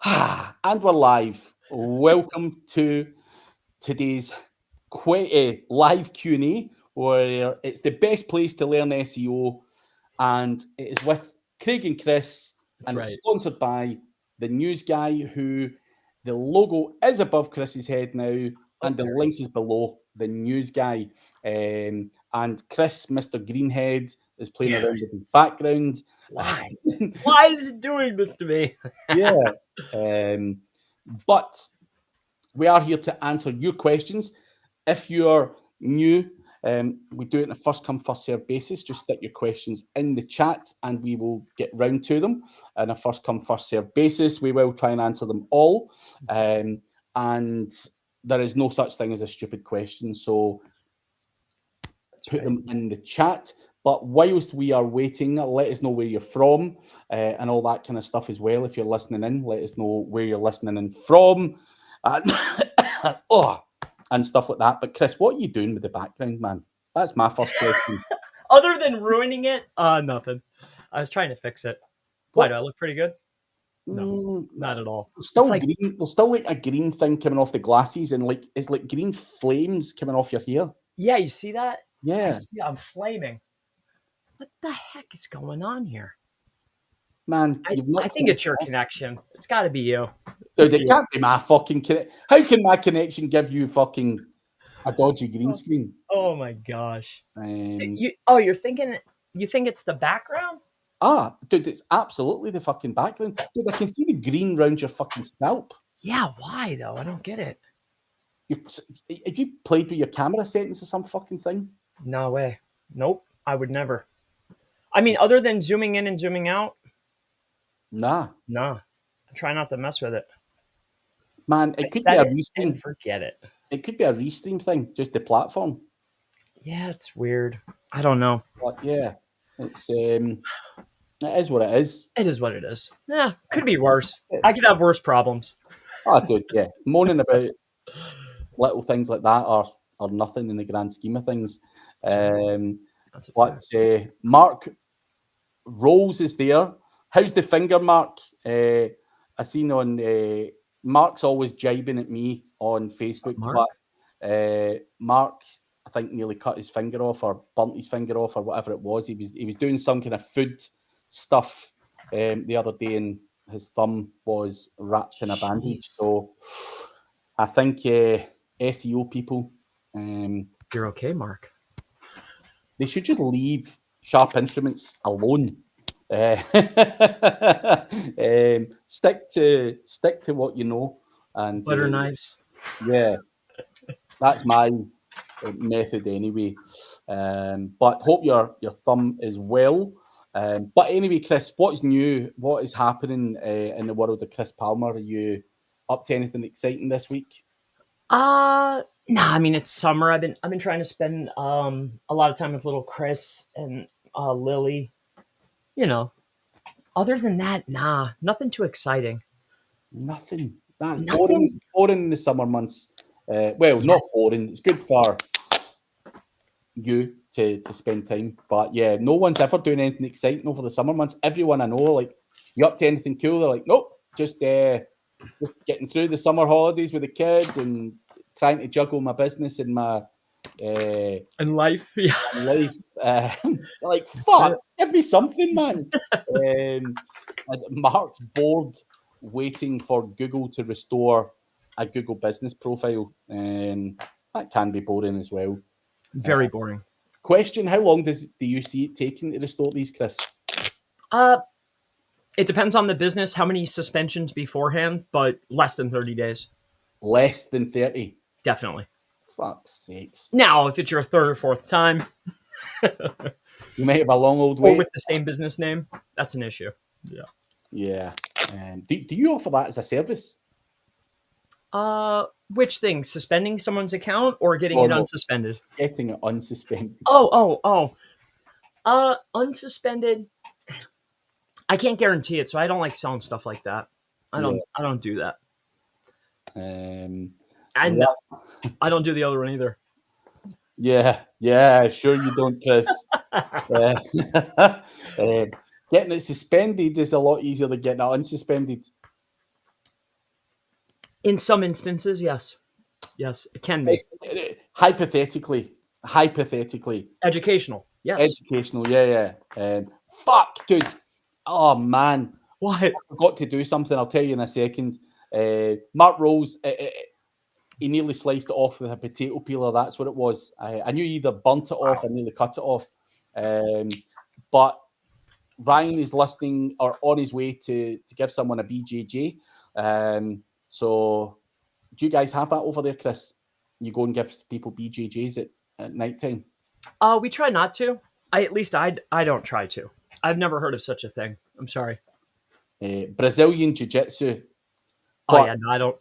And we're live. Welcome to today's live Q&A, where it's the best place to learn SEO, and it is with Craig and Chris, and it's sponsored by the news guy, who the logo is above Chris's head now, and the link is below, the news guy. And Chris, Mr. Greenhead, is playing around with his background. Why? Why is it doing this to me? Yeah. But we are here to answer your questions. If you're new, we do it on a first come, first serve basis. Just stick your questions in the chat and we will get round to them on a first come, first serve basis. We will try and answer them all. And there is no such thing as a stupid question. So put them in the chat. But whilst we are waiting, let us know where you're from and all that kind of stuff as well. If you're listening in, let us know where you're listening in from and stuff like that. But Chris, what are you doing with the background, man? That's my first question. Other than ruining it, nothing. I was trying to fix it. Why, do I look pretty good? No, not at all. It's still green. There's still like a green thing coming off the glasses, and like it's like green flames coming off your hair. Yeah, you see that? Yeah. I'm flaming. What the heck is going on here? Man, I think it's your connection. It's got to be you. Dude, it can't be my fucking connection. How can my connection give you fucking a dodgy green screen? Oh my gosh. You're thinking, you think it's the background? Dude, it's absolutely the fucking background. Dude, I can see the green around your fucking scalp. Yeah, why though? I don't get it. Have you played with your camera settings or some fucking thing? No way. Nope, I would never. I mean, other than zooming in and zooming out? Nah. I try not to mess with it. Man, it could be a restream. Forget it. It could be a restream thing, just the platform. Yeah, it's weird. I don't know. But yeah, it's it is what it is. It is what it is. Yeah, could be worse. I could have worse problems. Dude, yeah. Moaning about little things like that are nothing in the grand scheme of things. But Mark Rolls is there. How's the finger, Mark? I seen on Mark's always jibing at me on Facebook, but Mark, I think, nearly cut his finger off or burnt his finger off or whatever it was. He was doing some kind of food stuff the other day, and his thumb was wrapped in a bandage. So I think SEO people, you're okay, Mark. They should just leave Sharp Instruments alone. Stick to what you know, and butter knives. Yeah, that's my method anyway. But hope your thumb is well. But anyway, Chris, what's new? What is happening in the world of Chris Palmer? Are you up to anything exciting this week? No, I mean, it's summer. I've been trying to spend a lot of time with little Chris and Lily. You know, other than that, nothing too exciting. Nothing. That's boring in the summer months. Not boring. It's good for you to spend time. But yeah, no one's ever doing anything exciting over the summer months. Everyone I know, like, you up to anything cool? They're like, nope, just getting through the summer holidays with the kids and trying to juggle my business and my and life. Yeah. Like, fuck, give me something, man. Mark's bored waiting for Google to restore a Google business profile. That can be boring as well. Very boring. Question: how long do you see it taking to restore these, Chris? It depends on the business, how many suspensions beforehand, but less than 30 days. Less than 30? Definitely. Fuck's sakes. Now, if it's your third or fourth time, you may have a long old way. Or with the same business name, that's an issue. Yeah. Yeah. Do you offer that as a service? Which thing? Suspending someone's account or getting it unsuspended? Getting it unsuspended. Unsuspended. I can't guarantee it, so I don't like selling stuff like that. I don't do that. And I don't do the other one either. Yeah, sure you don't, Chris. Getting it suspended is a lot easier than getting it unsuspended. In some instances, yes. Yes, it can be. Hypothetically. Educational, yes. Educational, yeah. Fuck, dude. Oh, man. What? I forgot to do something. I'll tell you in a second. Mark Rose, he nearly sliced it off with a potato peeler. That's what it was. I knew he either burnt it off or nearly cut it off. But Ryan is listening or on his way to give someone a BJJ. So do you guys have that over there, Chris? You go and give people BJJs at night time? We try not to. I don't try to. I've never heard of such a thing. I'm sorry. Brazilian Jiu-Jitsu. Oh, yeah, no, I don't.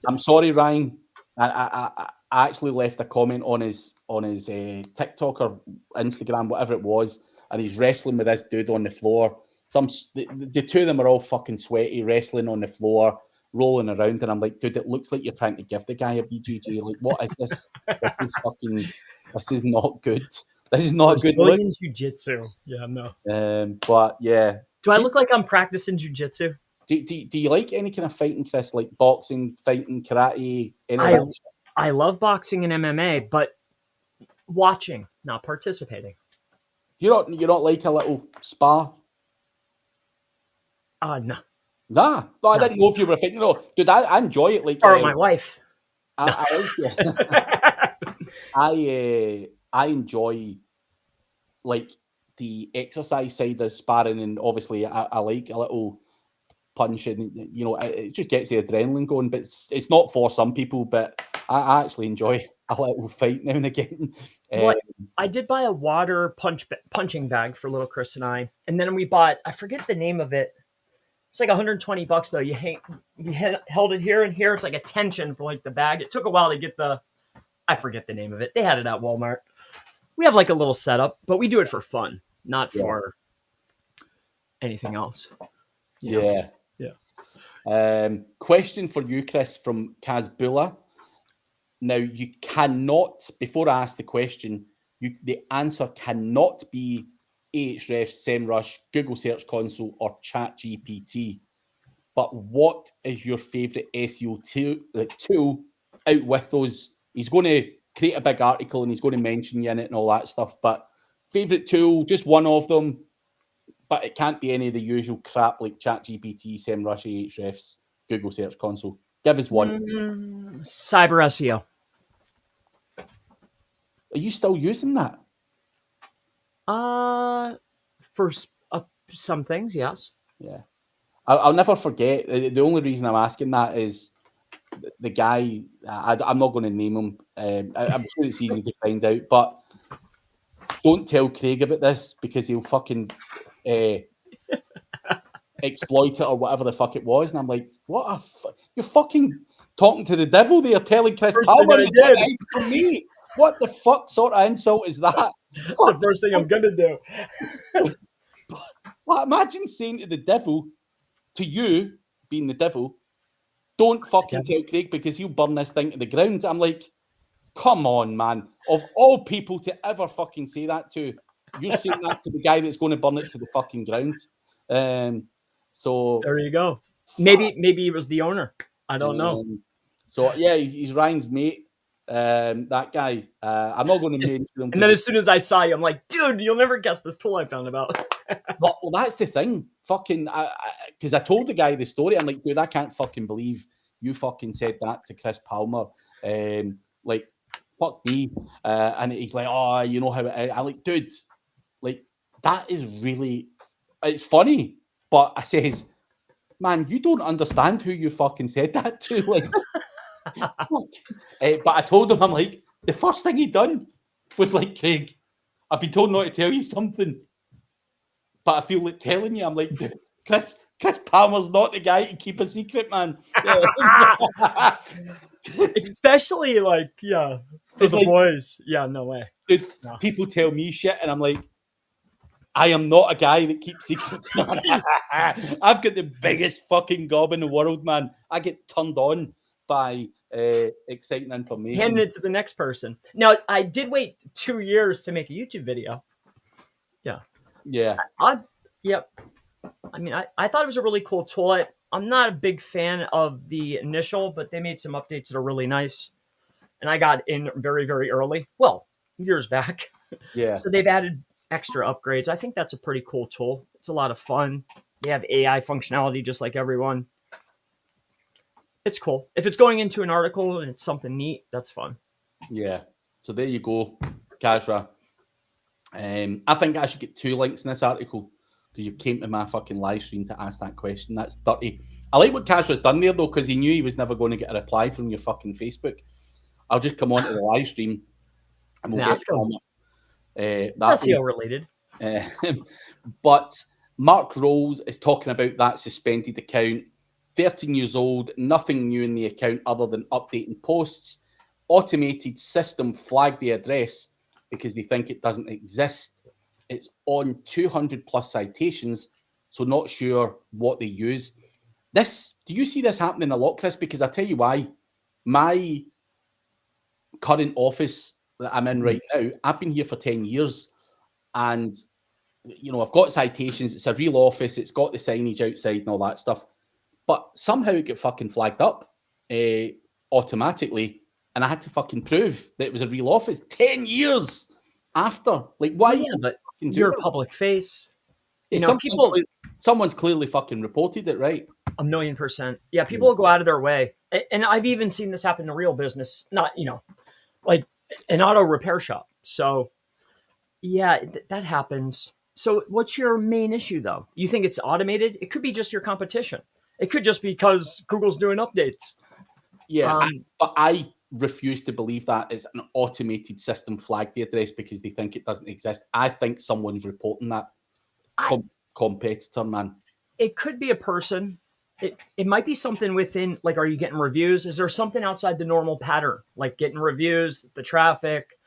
I'm sorry, Ryan. I actually left a comment on his TikTok or Instagram, whatever it was, and he's wrestling with this dude on the floor. The two of them are all fucking sweaty, wrestling on the floor, rolling around, and I'm like, dude, it looks like you're trying to give the guy a BJJ. Like, what is this? This is not good. This is not a good look. Brazilian Jiu-Jitsu. Yeah, no. But yeah. Do I look like I'm practicing Jiu-Jitsu? Do you like any kind of fighting, Chris? Like boxing, fighting, karate? I love boxing and MMA, but watching, not participating. You're not like a little spa? No. Nah. No, I didn't know if you were a fighting. No, dude, I enjoy it. Like, or my wife. I like it. I enjoy like the exercise side of sparring, and obviously I like a little punch, and it just gets the adrenaline going. But it's not for some people. But I actually enjoy a little fight now and again. I did buy a water punching bag for little Chris and I, and then we bought, I forget the name of it. It's like $120 though. You held it here and here. It's like a tension for like the bag. It took a while to get I forget the name of it. They had it at Walmart. We have like a little setup, but we do it for fun, not for anything else. Yeah. Question for you, Chris, from Kazbula. Now, you cannot, before I ask the question, the answer cannot be Ahrefs, SEMrush, Google Search Console, or ChatGPT. But what is your favorite SEO tool out with those? He's going to create a big article and he's going to mention you in it and all that stuff. But favorite tool, just one of them. But it can't be any of the usual crap like ChatGPT, SEMrush, Ahrefs, Google Search Console. Give us one. Cyber SEO. Are you still using that? For some things, yes. Yeah. I'll never forget. The only reason I'm asking that is the guy, I'm not going to name him. I'm sure it's easy to find out, but don't tell Craig about this because he'll fucking exploit it or whatever the fuck it was. And I'm like, what you're fucking talking to the devil there, telling Chris Palmer to take it from me. What the fuck sort of insult is that? That's the first thing I'm going to do. Well, imagine saying to the devil, to you, being the devil, don't fucking tell Craig because he'll burn this thing to the ground. I'm like, come on, man. Of all people to ever fucking say that to, you're saying that to the guy that's going to burn it to the fucking ground. So there you go. Maybe he was the owner. I don't know. So yeah, he's Ryan's mate. That guy. I'm not going to mention him. And then as soon as I saw you, I'm like, dude, you'll never guess this tool I found about. Well, that's the thing. Fucking, because I told the guy the story. I'm like, dude, I can't fucking believe you fucking said that to Chris Palmer. Like, fuck me. And he's like, oh, you know how it is. I'm like, dude, like, that is really, it's funny. But I says, man, you don't understand who you fucking said that to. Like, but I told him, I'm like, the first thing he done was like, Craig, I've been told not to tell you something. But I feel like telling you, I'm like, dude, Chris Palmer's not the guy to keep a secret, man. Especially like, for the like, boys. Yeah, no way. Dude, people tell me shit, and I'm like, I am not a guy that keeps secrets, man. I've got the biggest fucking gob in the world, man. I get turned on by exciting information. Handing it to the next person. Now, I did wait 2 years to make a YouTube video. Yeah. Yeah. Yep. I mean, I thought it was a really cool tool. I'm not a big fan of the initial, but they made some updates that are really nice. And I got in very, very early. Well, years back. Yeah. So they've added extra upgrades. I think that's a pretty cool tool. It's a lot of fun. They have AI functionality just like everyone. It's cool. If it's going into an article and it's something neat, that's fun. Yeah. So there you go, Kazra. I think I should get 2 links in this article because you came to my fucking live stream to ask that question. That's dirty. I like what Kazra's done there though, because he knew he was never going to get a reply from your fucking Facebook. I'll just come on to the live stream and we'll get that's SEO related. But Mark Rolls is talking about that suspended account. 13 years old, nothing new in the account other than updating posts. Automated system flagged the address because they think it doesn't exist. It's on 200 plus citations, so not sure what they use. Do you see this happening a lot, Chris? Because I tell you why. My current office that I'm in right now, I've been here for 10 years and, you know, I've got citations. It's a real office. It's got the signage outside and all that stuff. But somehow it got fucking flagged up automatically. And I had to fucking prove that it was a real office 10 years after. Like, why? Yeah, but you're a public face. You know, someone's clearly fucking reported it, right? 1,000,000%. Yeah, people will go out of their way. And I've even seen this happen in real business, not, you know, like an auto repair shop. So, yeah, that happens. So what's your main issue, though? You think it's automated? It could be just your competition. It could just be because Google's doing updates. Yeah, but I refuse to believe that it's an automated system flagged the address because they think it doesn't exist. I think someone's reporting that. Competitor, man. It could be a person. It might be something within, like, are you getting reviews? Is there something outside the normal pattern, like getting reviews, the traffic?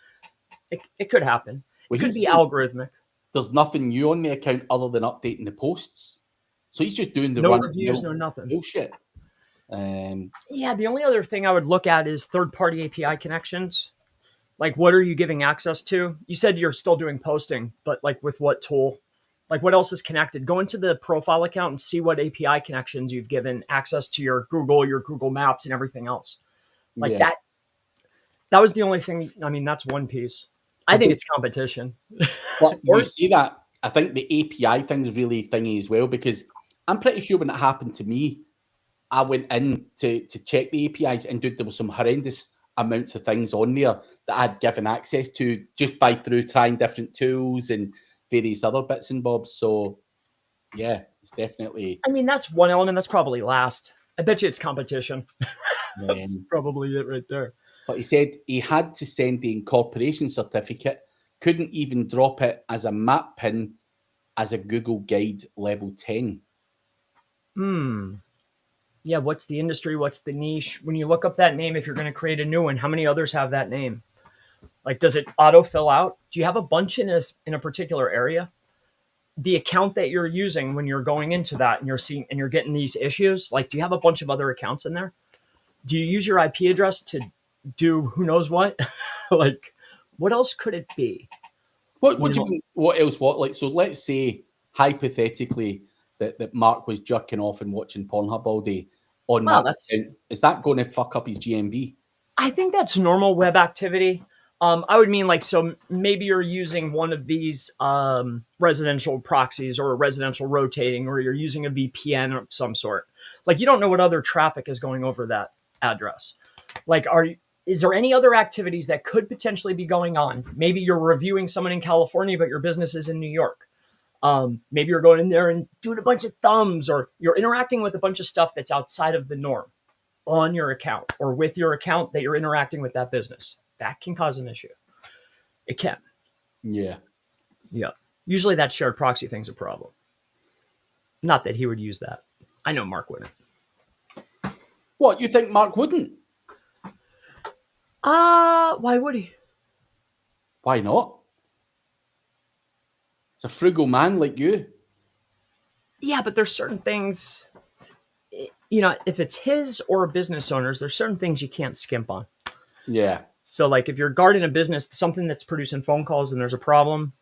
It could happen. It could be algorithmic. There's nothing new on the account other than updating the posts. So he's just doing the no reviews, no nothing. Bullshit. Yeah, the only other thing I would look at is third-party API connections. Like, what are you giving access to? You said you're still doing posting, but like with what tool? Like, what else is connected? Go into the profile account and see what API connections you've given access to your Google Maps and everything else. Like that was the only thing. I mean, that's one piece. I think it's competition. Well, you see that? I think the API thing is really thingy as well, because I'm pretty sure when it happened to me, I went in to check the APIs and there was some horrendous amounts of things on there that I'd given access to just by through trying different tools and various other bits and bobs. So, yeah, it's definitely... I mean, that's one element. That's probably last. I bet you it's competition. That's probably it right there. But he said he had to send the incorporation certificate, couldn't even drop it as a map pin as a Google Guide level 10. Yeah, what's the industry? What's the niche? When you look up that name, if you're going to create a new one, how many others have that name? Like, does it auto fill out? Do you have a bunch in a particular area? The account that you're using when you're going into that and you're getting these issues, like, do you have a bunch of other accounts in there? Do you use your IP address to do who knows what? Like, what else could it be? What do you mean? What else? Like, so let's say hypothetically that Mark was jerking off and watching Pornhub all day on that. Is that going to fuck up his GMB? I think that's normal web activity. I would mean, like, so maybe you're using one of these residential proxies or a residential rotating, or you're using a VPN of some sort. Like, you don't know what other traffic is going over that address. Like, is there any other activities that could potentially be going on? Maybe you're reviewing someone in California, but your business is in New York. Maybe you're going in there and doing a bunch of thumbs, or you're interacting with a bunch of stuff that's outside of the norm on your account or with your account that you're interacting with that business. That can cause an issue. It can. Yeah. Yeah. Usually that shared proxy thing's a problem. Not that he would use that. I know Mark wouldn't. What, you think Mark wouldn't? Why would he? Why not? It's a frugal man like you. Yeah, but there's certain things, you know, if it's his or a business owner's, there's certain things you can't skimp on. Yeah. So, like, if you're guarding a business, something that's producing phone calls and there's a problem,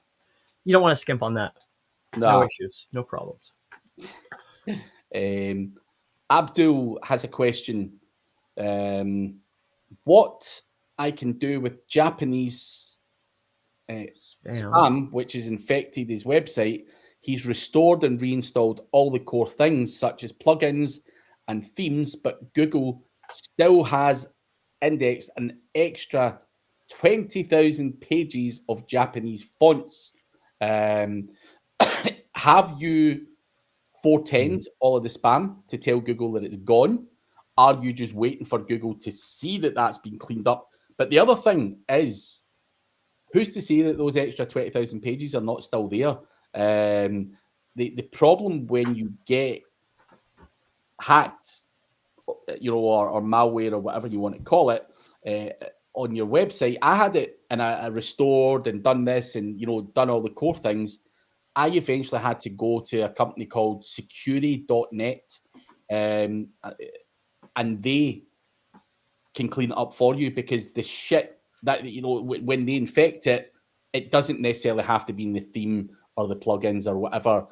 you don't want to skimp on that. No issues, no problems. Abdul has a question. What I can do with Japanese spam, which has infected his website. He's restored and reinstalled all the core things, such as plugins and themes, but Google still has indexed an extra 20,000 pages of Japanese fonts. Have you 410'd all of the spam to tell Google that it's gone? Are you just waiting for Google to see that that's been cleaned up? But the other thing is, who's to say that those extra 20,000 pages are not still there? The problem when you get hacked, or malware or whatever you want to call it, on your website, I had it and I restored and done this and, done all the core things. I eventually had to go to a company called security.net, and they can clean it up for you, because the shit that, when they infect it, it doesn't necessarily have to be in the theme or the plugins or whatever.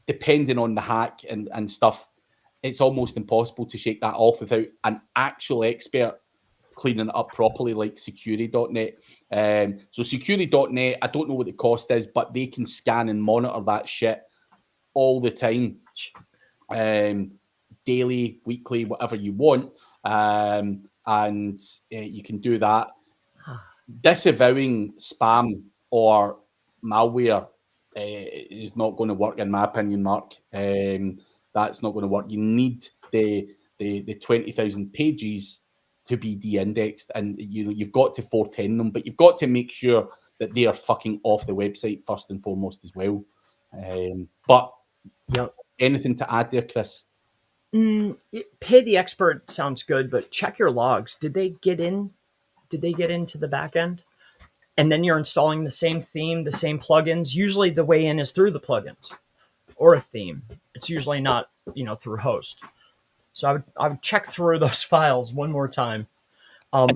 Depending on the hack and stuff, it's almost impossible to shake that off without an actual expert cleaning it up properly, like security.net. So security.net, I don't know what the cost is, but they can scan and monitor that shit all the time, daily, weekly, whatever you want, and you can do that. Disavowing spam or malware is not going to work, in my opinion, Mark. That's not going to work. You need the 20,000 pages to be de-indexed, and you've got to 410 them, but you've got to make sure that they are fucking off the website first and foremost as well. But anything to add there, Chris? Pay the expert sounds good, but check your logs. Did they get into the back end? And then you're installing the same theme, the same plugins. Usually the way in is through the plugins or a theme. It's usually not, through host. So I would check through those files one more time.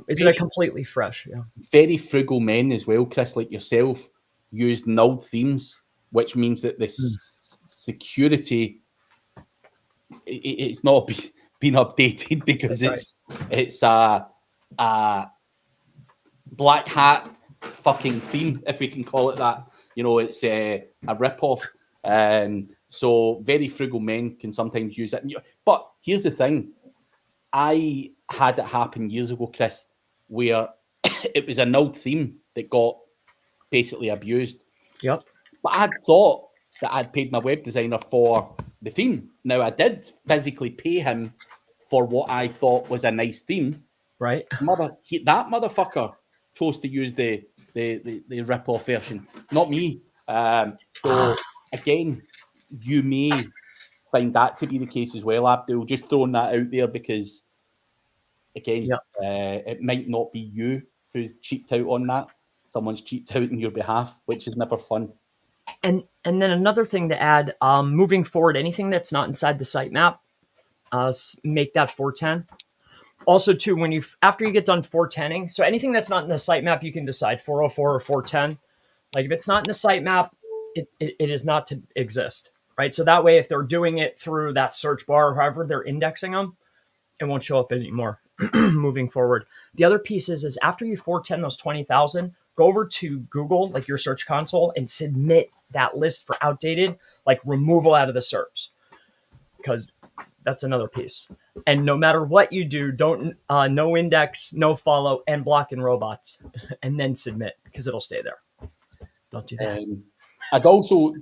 Is it a completely fresh? Yeah. Very frugal men as well, Chris, like yourself, use null themes, which means that the security, it's not been updated, because it's a black hat fucking theme, if we can call it that. It's a rip-off. So very frugal men can sometimes use it. But here's the thing. I had it happen years ago, Chris, where it was a null theme that got basically abused. Yep. But I had thought that I'd paid my web designer for the theme. Now, I did physically pay him for what I thought was a nice theme. Right. That motherfucker chose to use the rip-off version, not me. So, again, you may find that to be the case as well, Abdul. Just throwing that out there, because, again, it might not be you who's cheaped out on that. Someone's cheaped out on your behalf, which is never fun. And then another thing to add, moving forward, anything that's not inside the sitemap, make that 410. Also, too, after you get done 410ing, so anything that's not in the sitemap, you can decide 404 or 410. Like, if it's not in the sitemap, it is not to exist, right? So that way, if they're doing it through that search bar or however they're indexing them, it won't show up anymore moving forward. The other piece is after you 410 those 20,000, go over to Google, like your search console, and submit that list for outdated, like removal out of the SERPs, because that's another piece. And no matter what you do, don't no index, no follow, and block in robots, and then submit, because it'll stay there. Don't do that. I'd also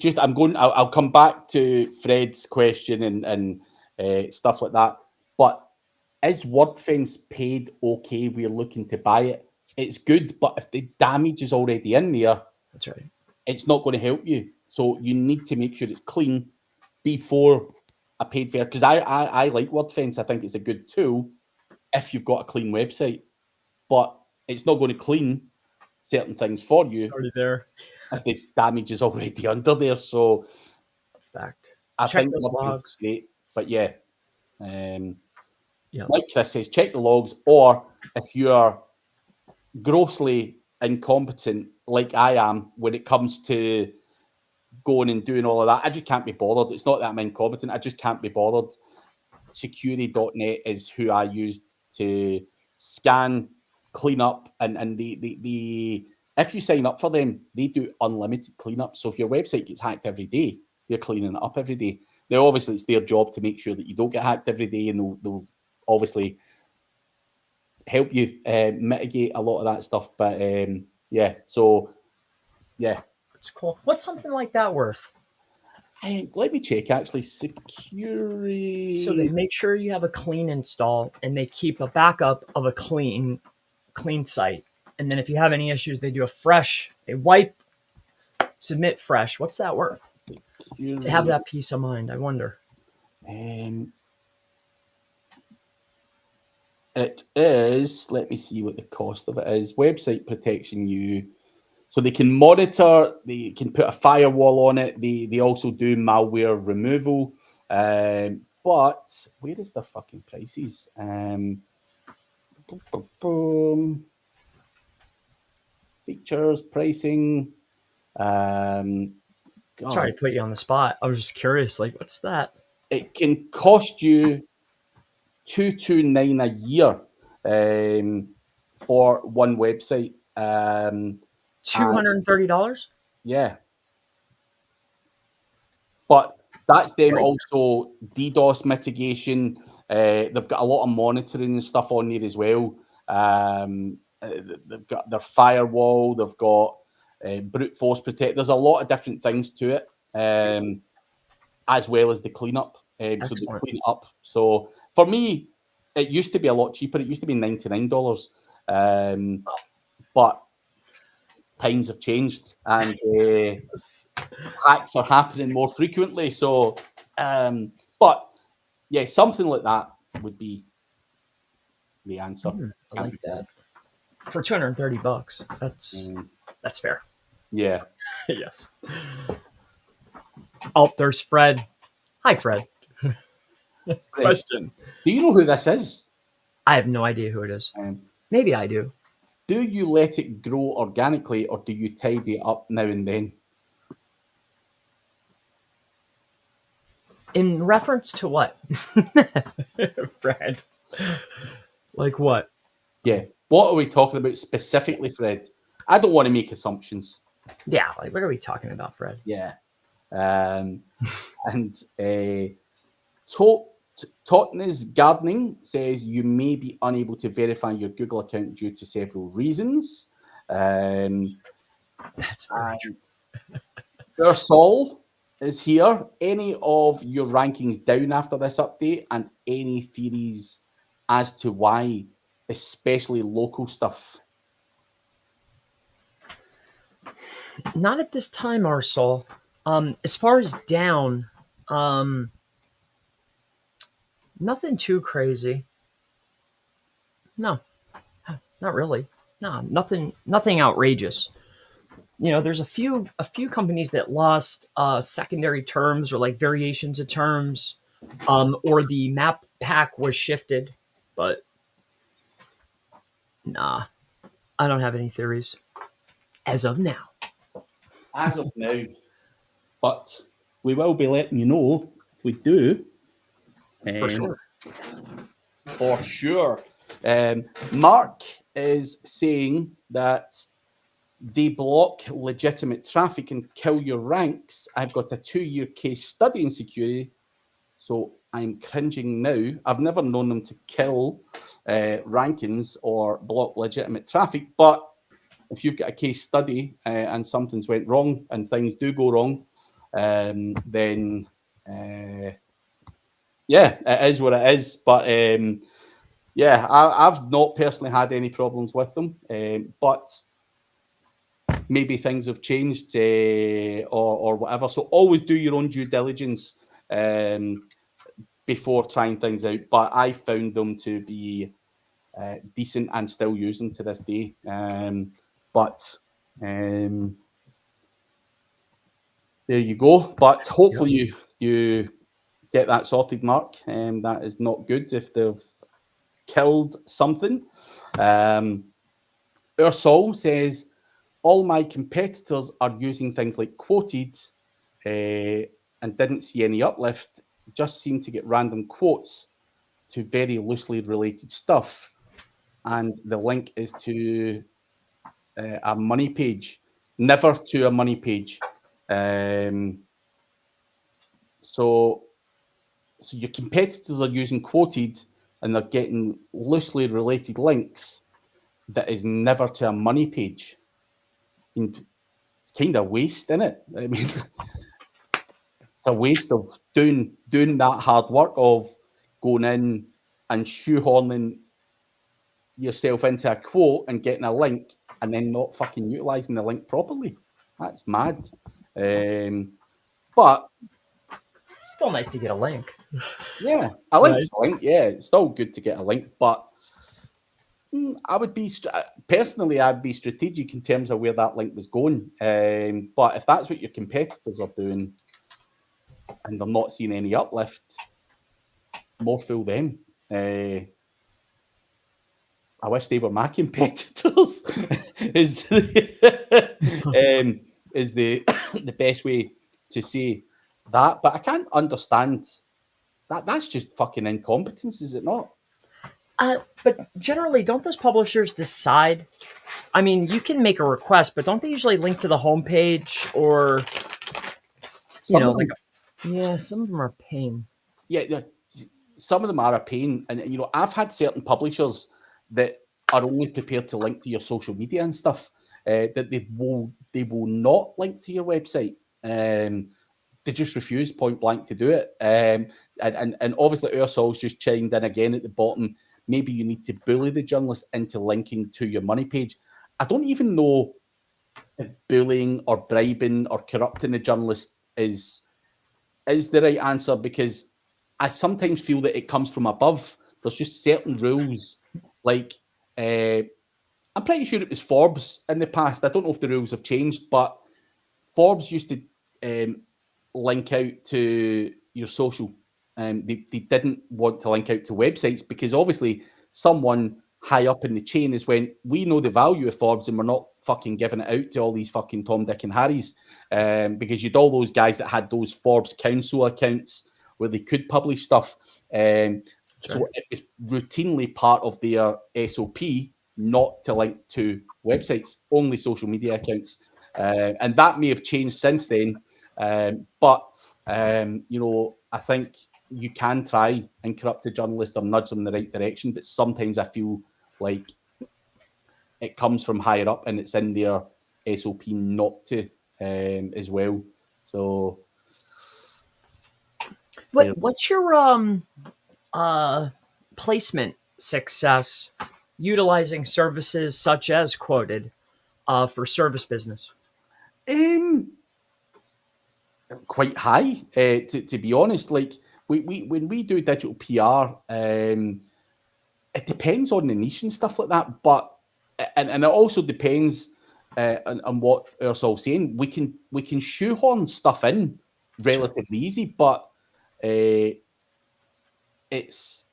I'll come back to Fred's question and stuff like that. But is WordFence paid okay? We're looking to buy it. It's good, but if the damage is already in there, that's right, it's not going to help you. So you need to make sure it's clean before a paid version. Because I like WordFence. I think it's a good tool if you've got a clean website, but it's not going to clean certain things for you. It's already there. If this damage is already under there. So fact. I think WordFence is great. But yeah. Like Chris says, check the logs, or if you are grossly incompetent like I am when it comes to going and doing all of that, I just can't be bothered. It's not that I'm incompetent. I just can't be bothered. security.net is who I used to scan, clean up, and the if you sign up for them, they do unlimited cleanup. So if your website gets hacked every day, they're cleaning it up every day. Now, obviously, it's their job to make sure that you don't get hacked every day, and they'll obviously help you mitigate a lot of that stuff. But yeah, so yeah, it's cool. What's something like that worth? Let me check. Actually, security. So they make sure you have a clean install, and they keep a backup of a clean site. And then if you have any issues, they do a fresh, they wipe, submit fresh. What's that worth? Security. To have that peace of mind, I wonder. It is, let me see what the cost of it is. Website protection, so they can monitor, they can put a firewall on it. They also do malware removal. But where is their fucking prices? Features, pricing. Sorry to put you on the spot. I was just curious, like, what's that? It can cost you $229 a year for one website. $230? Yeah. But that's them also DDoS mitigation. They've got a lot of monitoring and stuff on there as well. They've got their firewall. They've got brute force protect. There's a lot of different things to it, as well as the cleanup. So they clean it up. So for me, it used to be a lot cheaper. It used to be $99. But times have changed, and hacks are happening more frequently. So, but yeah, something like that would be the answer. I like that. For $230, that's fair. Yeah. Yes. Oh, there's Fred. Hi, Fred. Question. Do you know who this is? I have no idea who it is. Maybe I do. Do you let it grow organically, or do you tidy it up now and then? In reference to what? Fred. Like what? Yeah. What are we talking about specifically, Fred? I don't want to make assumptions. Yeah, like what are we talking about, Fred? Yeah. And Totnes Gardening says you may be unable to verify your Google account due to several reasons. That's very true. Ursul is here. Any of your rankings down after this update, and any theories as to why, especially local stuff? Not at this time, Ursul. As far as down, nothing too crazy. No, not really. No, nothing outrageous. You know, there's a few companies that lost secondary terms or like variations of terms, or the map pack was shifted, but nah, I don't have any theories as of now. As of now, but we will be letting you know if we do. For sure. For sure. Mark is saying that they block legitimate traffic and kill your ranks. I've got a 2-year case study in security, so I'm cringing now. I've never known them to kill rankings or block legitimate traffic, but if you've got a case study and something's went wrong and things do go wrong, then yeah, it is what it is. But yeah, I've not personally had any problems with them, but maybe things have changed or whatever. So always do your own due diligence before trying things out. But I found them to be decent and still using to this day. But there you go. But hopefully you get that sorted, Mark. That is not good if they've killed something. Ursul says, all my competitors are using things like quoted and didn't see any uplift, just seem to get random quotes. to very loosely related stuff, and the link is to a money page, never to a money page. So your competitors are using quoted and they're getting loosely related links that is never to a money page. And it's kind of a waste, isn't it? I mean, it's a waste of doing that hard work of going in and shoehorning yourself into a quote and getting a link and then not fucking utilising the link properly. That's mad. But It's still nice to get a link. Yeah, I like the link. Yeah, it's still good to get a link, but I would be personally, I'd be strategic in terms of where that link was going. But if that's what your competitors are doing and they're not seeing any uplift, more fool them. I wish they were my competitors. is the the best way to say that? But I can't understand that. That's just fucking incompetence, is it not? But generally, don't those publishers decide? I mean, you can make a request, but don't they usually link to the homepage or, some of them are a pain. Yeah, some of them are a pain. And, I've had certain publishers that are only prepared to link to your social media and stuff, that they will not link to your website. They just refuse point blank to do it. And obviously, Ursul's just chimed in again at the bottom. Maybe you need to bully the journalist into linking to your money page. I don't even know if bullying or bribing or corrupting the journalist is the right answer, because I sometimes feel that it comes from above. There's just certain rules. Like, I'm pretty sure it was Forbes in the past. I don't know if the rules have changed, but Forbes used to link out to your social. They didn't want to link out to websites because obviously someone high up in the chain is when we know the value of Forbes and we're not fucking giving it out to all these fucking Tom, Dick and Harrys, because you'd all those guys that had those Forbes Council accounts where they could publish stuff. So it was routinely part of their SOP not to link to websites, only social media accounts. And that may have changed since then. But I think you can try and corrupt a journalist or nudge them in the right direction, but sometimes I feel like it comes from higher up and it's in their SOP not to as well. So, what's your placement success utilizing services such as Quoted for service business? Quite high, to be honest. Like when we do digital PR, it depends on the niche and stuff like that. But and it also depends on what Ursul's saying. We can shoehorn stuff in relatively easy, but it's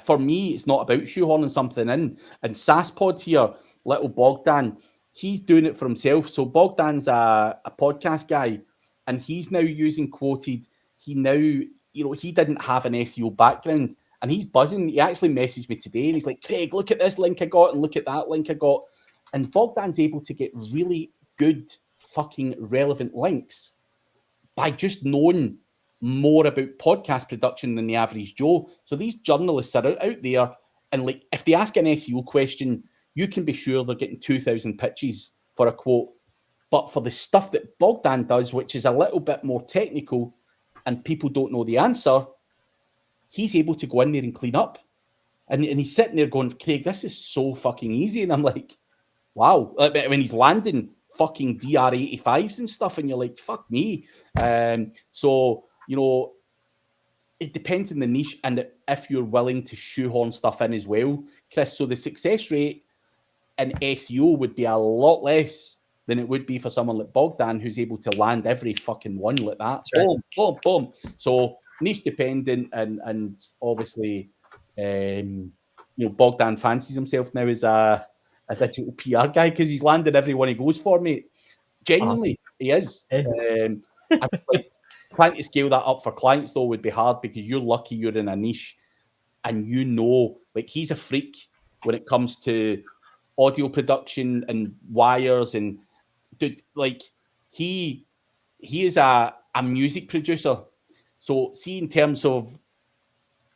for me, it's not about shoehorning something in. And SaaSpod here, little Bogdan, he's doing it for himself. So Bogdan's a podcast guy, and he's now using Quoted. He now, he didn't have an SEO background, and he's buzzing. He actually messaged me today, and he's like, Craig, look at this link I got, and look at that link I got. And Bogdan's able to get really good, fucking relevant links by just knowing more about podcast production than the average Joe. So these journalists are out there, and like, if they ask an SEO question, you can be sure they're getting 2,000 pitches for a quote. But for the stuff that Bogdan does, which is a little bit more technical and people don't know the answer, he's able to go in there and clean up. And he's sitting there going, Craig, this is so fucking easy. And I'm like, wow. When he's landing fucking DR85s and stuff, and you're like, fuck me. So, it depends on the niche and if you're willing to shoehorn stuff in as well, Chris. So the success rate in SEO would be a lot less than it would be for someone like Bogdan, who's able to land every fucking one like that. Right. Boom, boom, boom. So niche dependent, and obviously, Bogdan fancies himself now as a digital PR guy because he's landed every one he goes for, mate. Genuinely, he is. Trying to scale that up for clients though would be hard because you're lucky you're in a niche and like he's a freak when it comes to audio production and wires, and dude, like he is a music producer. So see, in terms of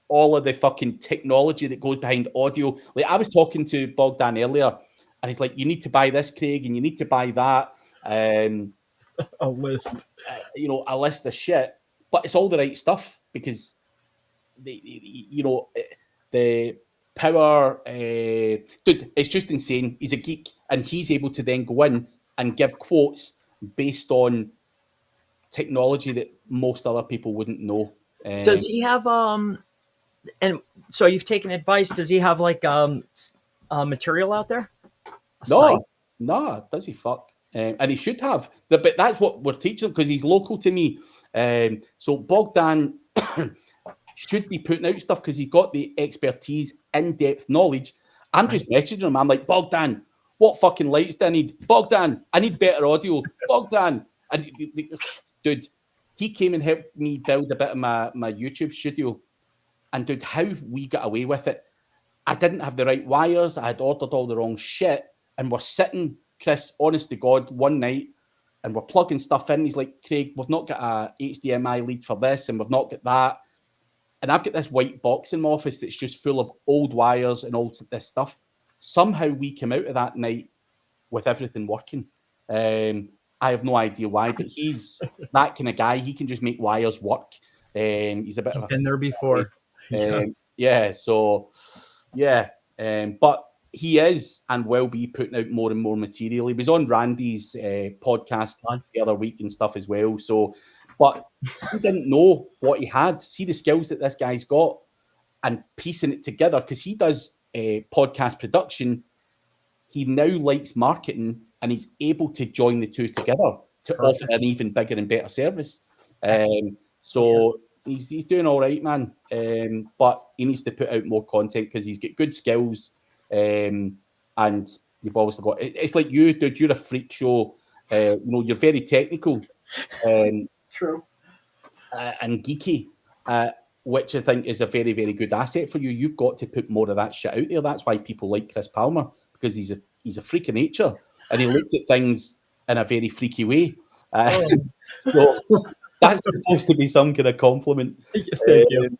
all of the fucking technology that goes behind audio, like I was talking to Bogdan earlier, and he's like, "You need to buy this, Craig, and you need to buy that." A list, a list of shit, but it's all the right stuff because the power, dude, it's just insane. He's a geek, and he's able to then go in and give quotes based on technology that most other people wouldn't know. Does he have and so you've taken advice? Does he have like material out there? No, does he? Fuck. And he should have. But that's what we're teaching him because he's local to me. So Bogdan should be putting out stuff because he's got the expertise, in-depth knowledge. I'm just messaging him. I'm like, Bogdan, what fucking lights do I need? Bogdan, I need better audio. Bogdan. And dude, he came and helped me build a bit of my YouTube studio. And dude, how we got away with it. I didn't have the right wires. I had ordered all the wrong shit. And we're sitting, Chris, honest to God, one night, and we're plugging stuff in. He's like, Craig, we've not got a HDMI lead for this, and we've not got that. And I've got this white box in my office that's just full of old wires and all this stuff. Somehow we came out of that night with everything working. I have no idea why, but he's that kind of guy. He can just make wires work. He's a bit of been there before. Yes. Yeah, so yeah. But he is and will be putting out more and more material. He was on Randy's podcast the other week and stuff as well. So, but he didn't know what he had. See the skills that this guy's got and piecing it together because he does podcast production. He now likes marketing and he's able to join the two together to offer an even bigger and better service. So he's doing all right, man. But he needs to put out more content because he's got good skills. And you've obviously got it's like you, dude. You're a freak show. You're very technical. True. And geeky, which I think is a very, very good asset for you. You've got to put more of that shit out there. That's why people like Chris Palmer because he's a freak of nature and he looks at things in a very freaky way. So that's supposed to be some kind of compliment. Thank you.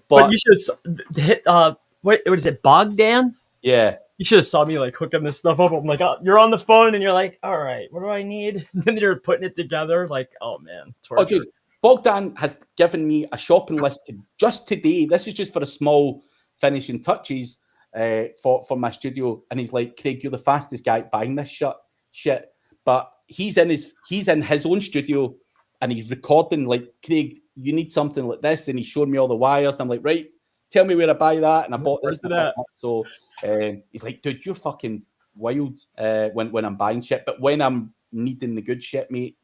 But you should hit. What is it, Bogdan? Yeah. You should have saw me like hooking this stuff up. I'm like, oh, you're on the phone and you're like, all right, what do I need? And then you're putting it together. Like, oh man, torture. Oh, dude, Bogdan has given me a shopping list just today. This is just for a small finishing touches for my studio. And he's like, Craig, you're the fastest guy buying this shit. But he's in his own studio and he's recording like, Craig, you need something like this. And he's showing me all the wires. And I'm like, right, tell me where I buy that. And I bought this. So he's like, dude, you're fucking wild when I'm buying shit. But when I'm needing the good shit, mate,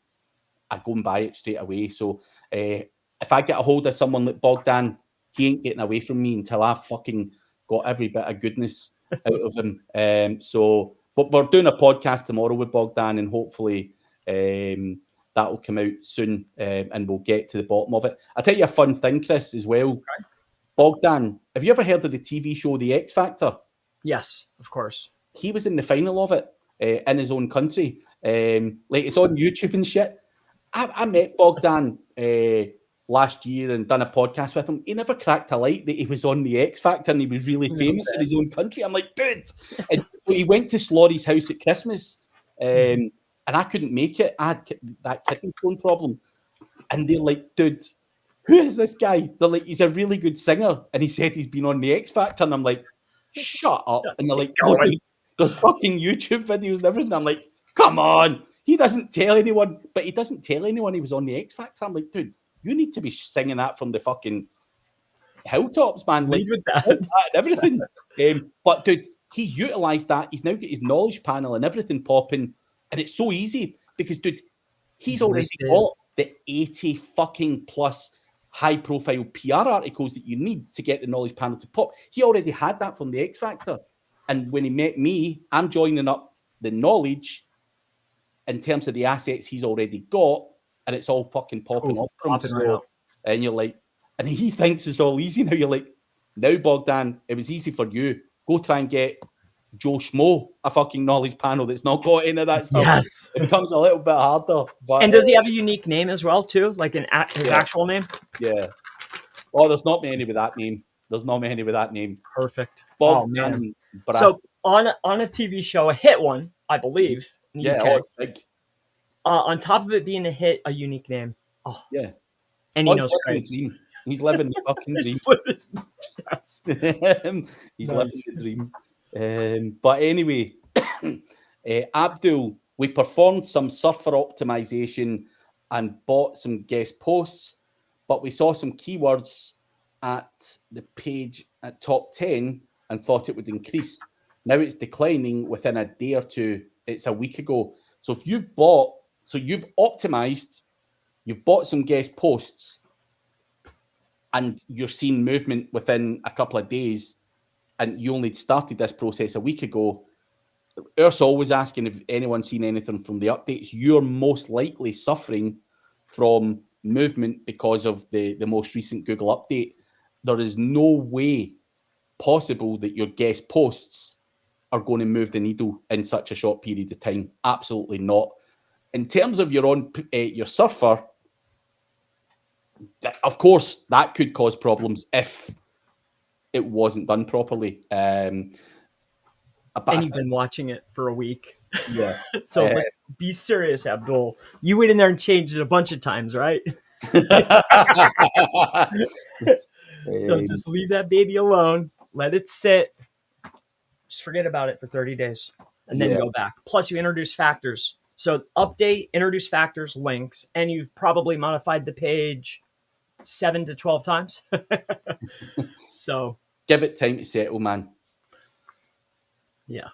I go and buy it straight away. So if I get a hold of someone like Bogdan, he ain't getting away from me until I fucking got every bit of goodness out of him. But we're doing a podcast tomorrow with Bogdan, and hopefully that will come out soon, and we'll get to the bottom of it. I'll tell you a fun thing, Chris, as well. Okay. Bogdan, have you ever heard of the TV show The X Factor? Yes, of course. He was in the final of it in his own country. Like it's on YouTube and shit. I met Bogdan last year and done a podcast with him. He never cracked a light that he was on The X Factor and he was really famous in his own country. I'm like, dude. And so he went to Slorry's house at Christmas and I couldn't make it. I had that kidney stone problem. And they're like, dude, who is this guy? They're like, he's a really good singer. And he said he's been on The X Factor. And I'm like, shut up. And they're like, oh, dude, there's fucking YouTube videos and everything. I'm like, come on. He doesn't tell anyone, but he doesn't tell anyone he was on The X Factor. I'm like, dude, you need to be singing that from the fucking hilltops, man. Like, with that and everything. But, dude, he's utilised that. He's now got his knowledge panel and everything popping. And it's so easy because, dude, he's already got the 80 fucking plus high-profile PR articles that you need to get the knowledge panel to pop. He already had that from The X Factor. And when he met me, I'm joining up the knowledge in terms of the assets he's already got, and it's all fucking popping up from him. So, and you're like, and he thinks it's all easy now. You're like, Now, Bogdan, it was easy for you. Go try and get Joe Schmo a fucking knowledge panel that's not got any of that stuff. Yes. It becomes a little bit harder. But, and does he have a unique name as well, too? Like his actual name? Yeah. Oh, there's not many with that name. There's not many with that name. Perfect. Bogdan, man. So on a TV show, a hit one, I believe. In the UK, it's big. On top of it being a hit, a unique name. Oh, yeah. And he knows Craig. He's living the fucking dream. He's living the dream. But anyway, Abdul, we performed some surfer optimization and bought some guest posts, but we saw some keywords at the page at top 10 and thought it would increase. Now it's declining within a day or two. It's a week ago. So if you've optimized, you've bought some guest posts, and you're seeing movement within a couple of days, and you only started this process a week ago, Ursul was asking if anyone's seen anything from the updates. You're most likely suffering from movement because of the most recent Google update. There is no way possible that your guest posts are going to move the needle in such a short period of time. Absolutely not. In terms of your surfer, of course, that could cause problems if it wasn't done properly. And you've been watching it for a week. Yeah. So be serious, Abdul. You went in there and changed it a bunch of times, right? So just leave that baby alone. Let it sit. Just forget about it for 30 days and then go back. Plus, you introduce factors. So update, introduce factors, links, and you've probably modified the page 7 to 12 times. So give it time to settle, man. Yeah.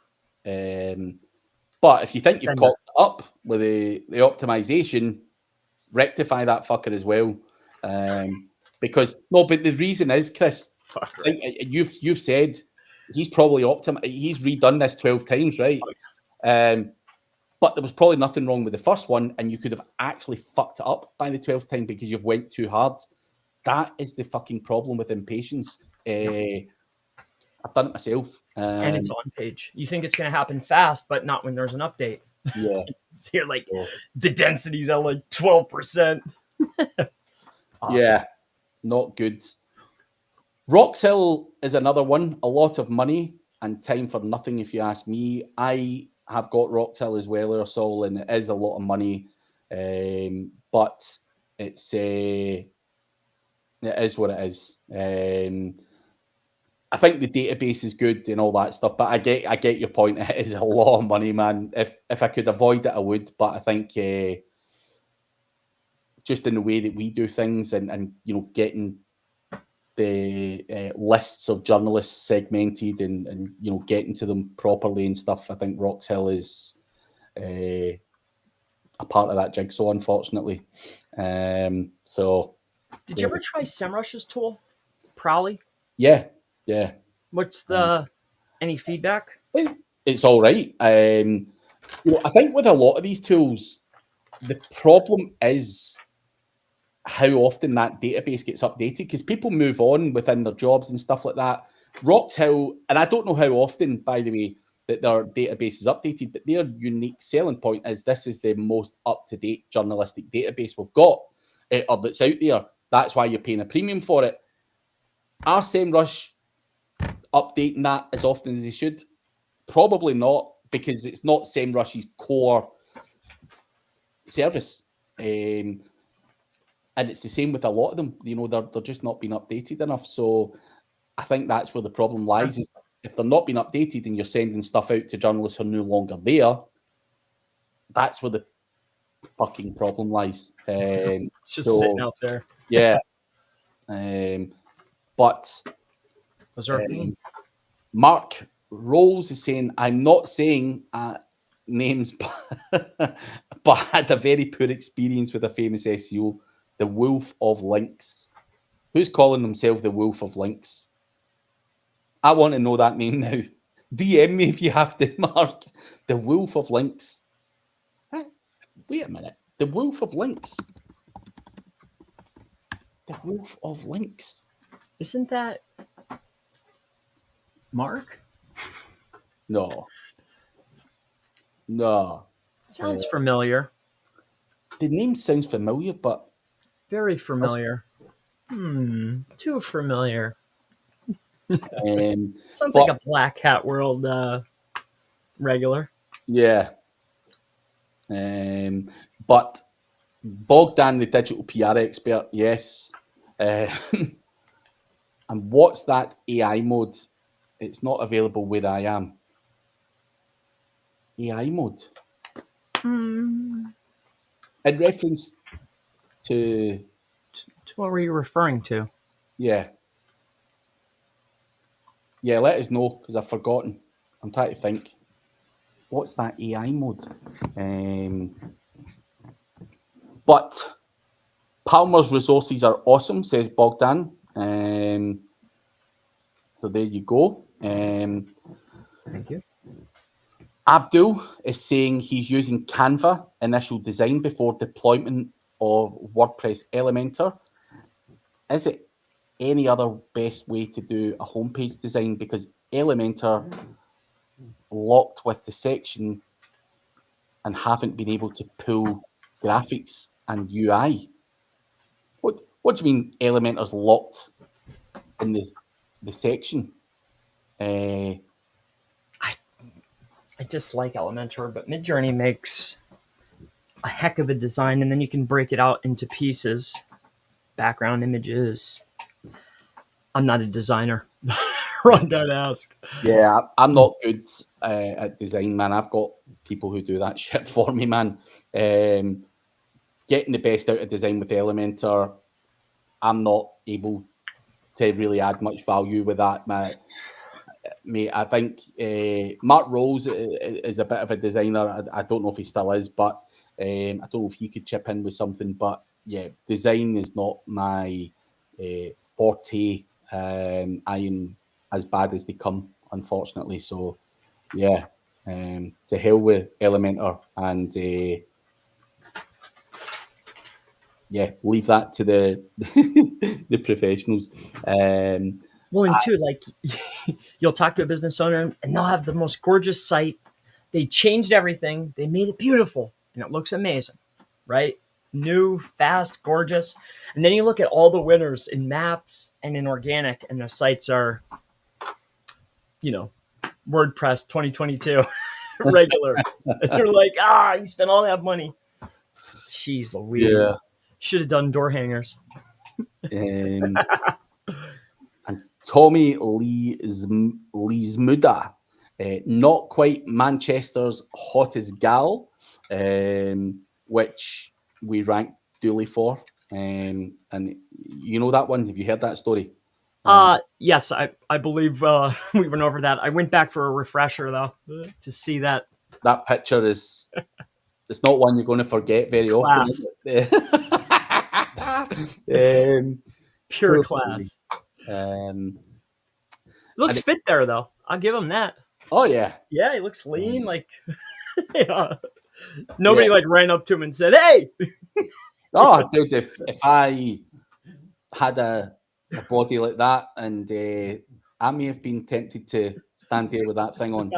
But if you think you've caught up with the optimization, rectify that fucker as well. Because but the reason is, Chris, you've said he's probably he's redone this 12 times, right? But there was probably nothing wrong with the first one, and you could have actually fucked it up by the 12th time because you've went too hard. That is the fucking problem with impatience. I've done it myself. And it's on page. You think it's going to happen fast, but not when there's an update. Yeah. So you're like, the density's at like 12%. Awesome. Yeah, not good. Roxell is another one. A lot of money and time for nothing, if you ask me. I have got Roxell as well, Ursul, and it is a lot of money. But it is what it is. I think the database is good and all that stuff, but I get your point. It is a lot of money, man. If I could avoid it, I would. But I think just in the way that we do things and getting the lists of journalists segmented and getting to them properly and stuff, I think Roxell is a part of that jigsaw, unfortunately. So did you ever try SEMrush's tool, Prowly? Yeah. What's any feedback? It's all right. I think with a lot of these tools, the problem is how often that database gets updated, because people move on within their jobs and stuff like that. Roxell, and I don't know how often, by the way, that their database is updated, but their unique selling point is this is the most up-to-date journalistic database we've got, or that's out there. That's why you're paying a premium for it. Are SEMrush updating that as often as they should? Probably not, because it's not SEMrush's core service. And it's the same with a lot of them. They're just not being updated enough. So I think that's where the problem lies. Is if they're not being updated and you're sending stuff out to journalists who are no longer there, that's where the fucking problem lies. It's just sitting out there. Yeah. But Mark Rolls is saying, I'm not saying names, but had a very poor experience with a famous SEO, the Wolf of Links. Who's calling himself the Wolf of Links? I want to know that name now. DM me if you have to, Mark. The Wolf of Links. Wait a minute. The Wolf of Links. The Wolf of Links. Isn't that Mark? No. Sounds familiar. The name sounds familiar, but very familiar. Too familiar. Sounds like a Black Hat World regular. Yeah. But Bogdan, the digital PR expert, yes. And what's that AI mode? It's not available where I am. AI mode. In reference to what were you referring to? Yeah, let us know, because I've forgotten. I'm trying to think. What's that AI mode? But Palmer's resources are awesome, says Bogdan. So there you go. Thank you. Abdul is saying he's using Canva initial design before deployment of WordPress Elementor. Is it any other best way to do a homepage design? Because Elementor locked with the section and haven't been able to pull graphics and UI. What do you mean Elementor's locked in the section? I dislike Elementor, but Midjourney makes a heck of a design, and then you can break it out into pieces, background images. I'm not a designer. Run, don't ask. Yeah, I'm not good at design, man. I've got people who do that shit for me, man. Getting the best out of design with Elementor, I'm not able to really add much value with that, man. Mate, I think Mark Rose is a bit of a designer. I don't know if he still is, but I don't know if he could chip in with something. But yeah, design is not my forte. I am as bad as they come, unfortunately. So yeah, to hell with Elementor, and yeah, leave that to the the professionals. Well, and too, like, you'll talk to a business owner and they'll have the most gorgeous site. They changed everything. They made it beautiful and it looks amazing, right? New, fast, gorgeous. And then you look at all the winners in maps and in organic, and the sites are, WordPress 2022 regular. And you're like, you spent all that money. Jeez Louise. Yeah. Should have done door hangers. And Tommy Lee Lemuda, not quite Manchester's hottest gal, which we ranked duly for. And you know that one? Have you heard that story? Yes, I believe we went over that. I went back for a refresher, though, to see that. That picture it's not one you're going to forget very often. Is it? Pure class. Looks fit there, though. I'll give him that. Oh, yeah. Yeah, he looks lean. Like, yeah. Nobody ran up to him and said, "Hey!" Oh, dude, if I had a body like that, and I may have been tempted to stand there with that thing on.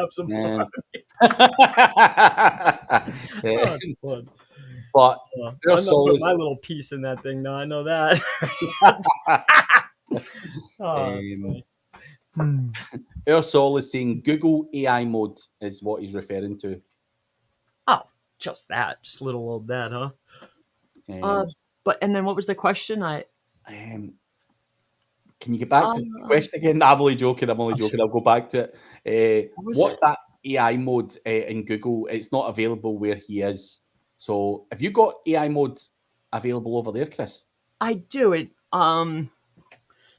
But I'm not putting my little piece in that thing. No, I know that. Ursul is saying Google AI mode is what he's referring to. Oh, just that. Just little old that, huh? And then what was the question? Can you get back to the question again? I'm only joking. I'll go back to it. What's that AI mode in Google? It's not available where he is. So have you got AI mode available over there, Chris? I do. It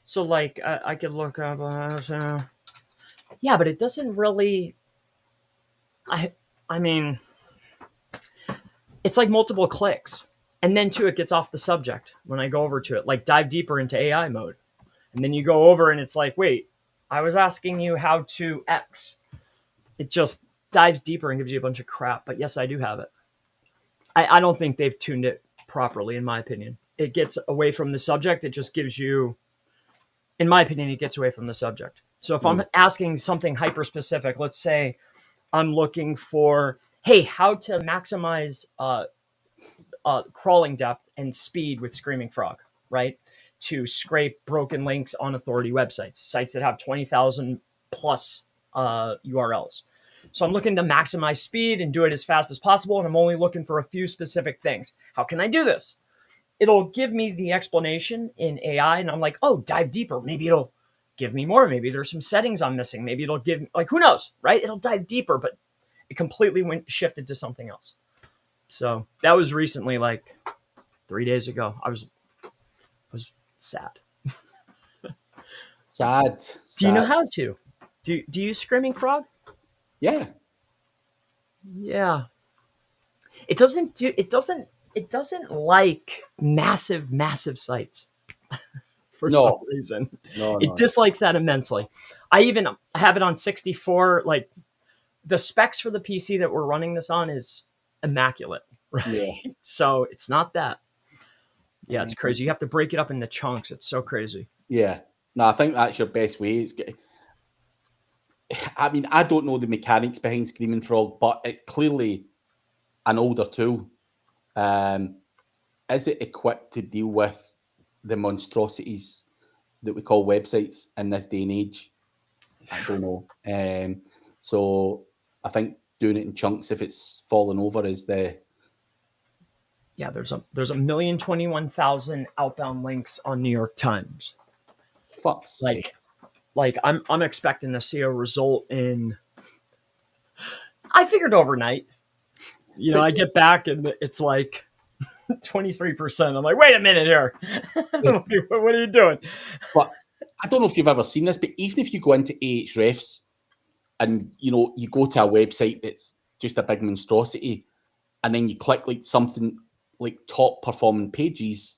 so like I could look up yeah, but it doesn't really I mean it's like multiple clicks. And then too it gets off the subject when I go over to it, like dive deeper into AI mode. And then you go over and it's like, wait, I was asking you how to X. It just dives deeper and gives you a bunch of crap. But yes, I do have it. I don't think they've tuned it properly, in my opinion. It gets away from the subject. It just gives you, in my opinion, it gets away from the subject. So if I'm asking something hyper specific, let's say I'm looking for, hey, how to maximize crawling depth and speed with Screaming Frog, right? To scrape broken links on authority websites, sites that have 20,000 plus URLs. So I'm looking to maximize speed and do it as fast as possible. And I'm only looking for a few specific things. How can I do this? It'll give me the explanation in AI. And I'm like, oh, dive deeper. Maybe it'll give me more. Maybe there's some settings I'm missing. Maybe it'll give, like, who knows, right? It'll dive deeper, but it completely shifted to something else. So that was recently, like 3 days ago. I was sad. Sad. Do you know how to? Do you use Screaming Frog? Yeah. Yeah. It doesn't like massive sites for some reason. It dislikes that immensely. I have it on 64. Like, the specs for the PC that we're running this on is immaculate, right? Yeah. So it's not that. Yeah, it's crazy. You have to break it up into chunks. It's so crazy. Yeah. No, I think that's your best way. I mean, I don't know the mechanics behind Screaming Frog, but it's clearly an older tool. Is it equipped to deal with the monstrosities that we call websites in this day and age? I don't know. So I think doing it in chunks, if it's fallen over, is the... Yeah, there's 1,021,000 outbound links on New York Times. Fuck's sake. Like I'm expecting to see a result in, I figured overnight. You know, I get back and it's like 23%. I'm like, wait a minute here. What are you doing? But I don't know if you've ever seen this, but even if you go into Ahrefs and, you know, you go to a website that's just a big monstrosity, and then you click like something like top performing pages,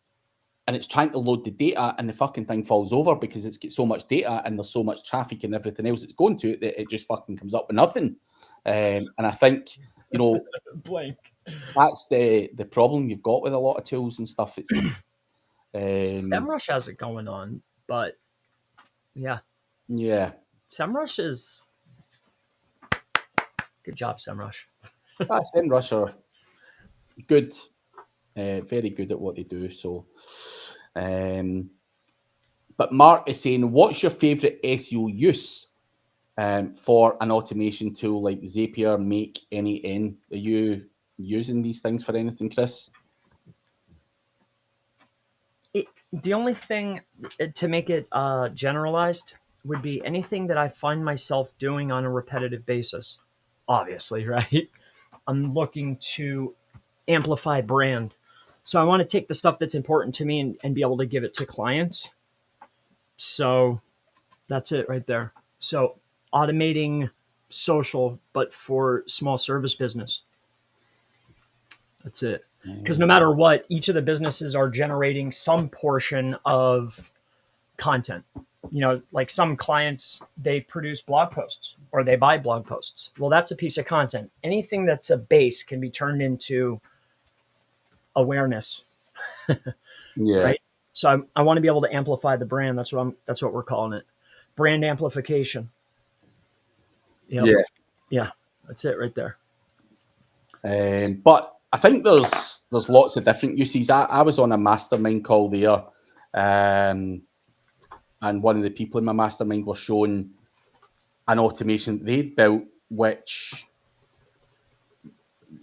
and it's trying to load the data, and the fucking thing falls over because it's got so much data and there's so much traffic and everything else that's going to it that it just fucking comes up with nothing. And I think, you know, blank. That's the problem you've got with a lot of tools and stuff. It's SEMrush has it going on, but yeah, SEMrush is good job, SEMrush. SEMrush are good, very good at what they do. So, but Mark is saying, what's your favorite SEO use for an automation tool like Zapier, Make, NAN? Are you using these things for anything, Chris? The only thing to make it generalized would be anything that I find myself doing on a repetitive basis. Obviously, right? I'm looking to amplify brand. So I want to take the stuff that's important to me and be able to give it to clients. So that's it right there. So automating social, but for small service business. That's it. Because no matter what, each of the businesses are generating some portion of content. You know, like some clients, they produce blog posts or they buy blog posts. Well, that's a piece of content. Anything that's a base can be turned into awareness. Yeah. Right. So I want to be able to amplify the brand. That's what we're calling it. Brand amplification. Yep. Yeah. Yeah. That's it right there. But I think there's lots of different uses. I was on a mastermind call there, and one of the people in my mastermind was showing an automation they'd built, which,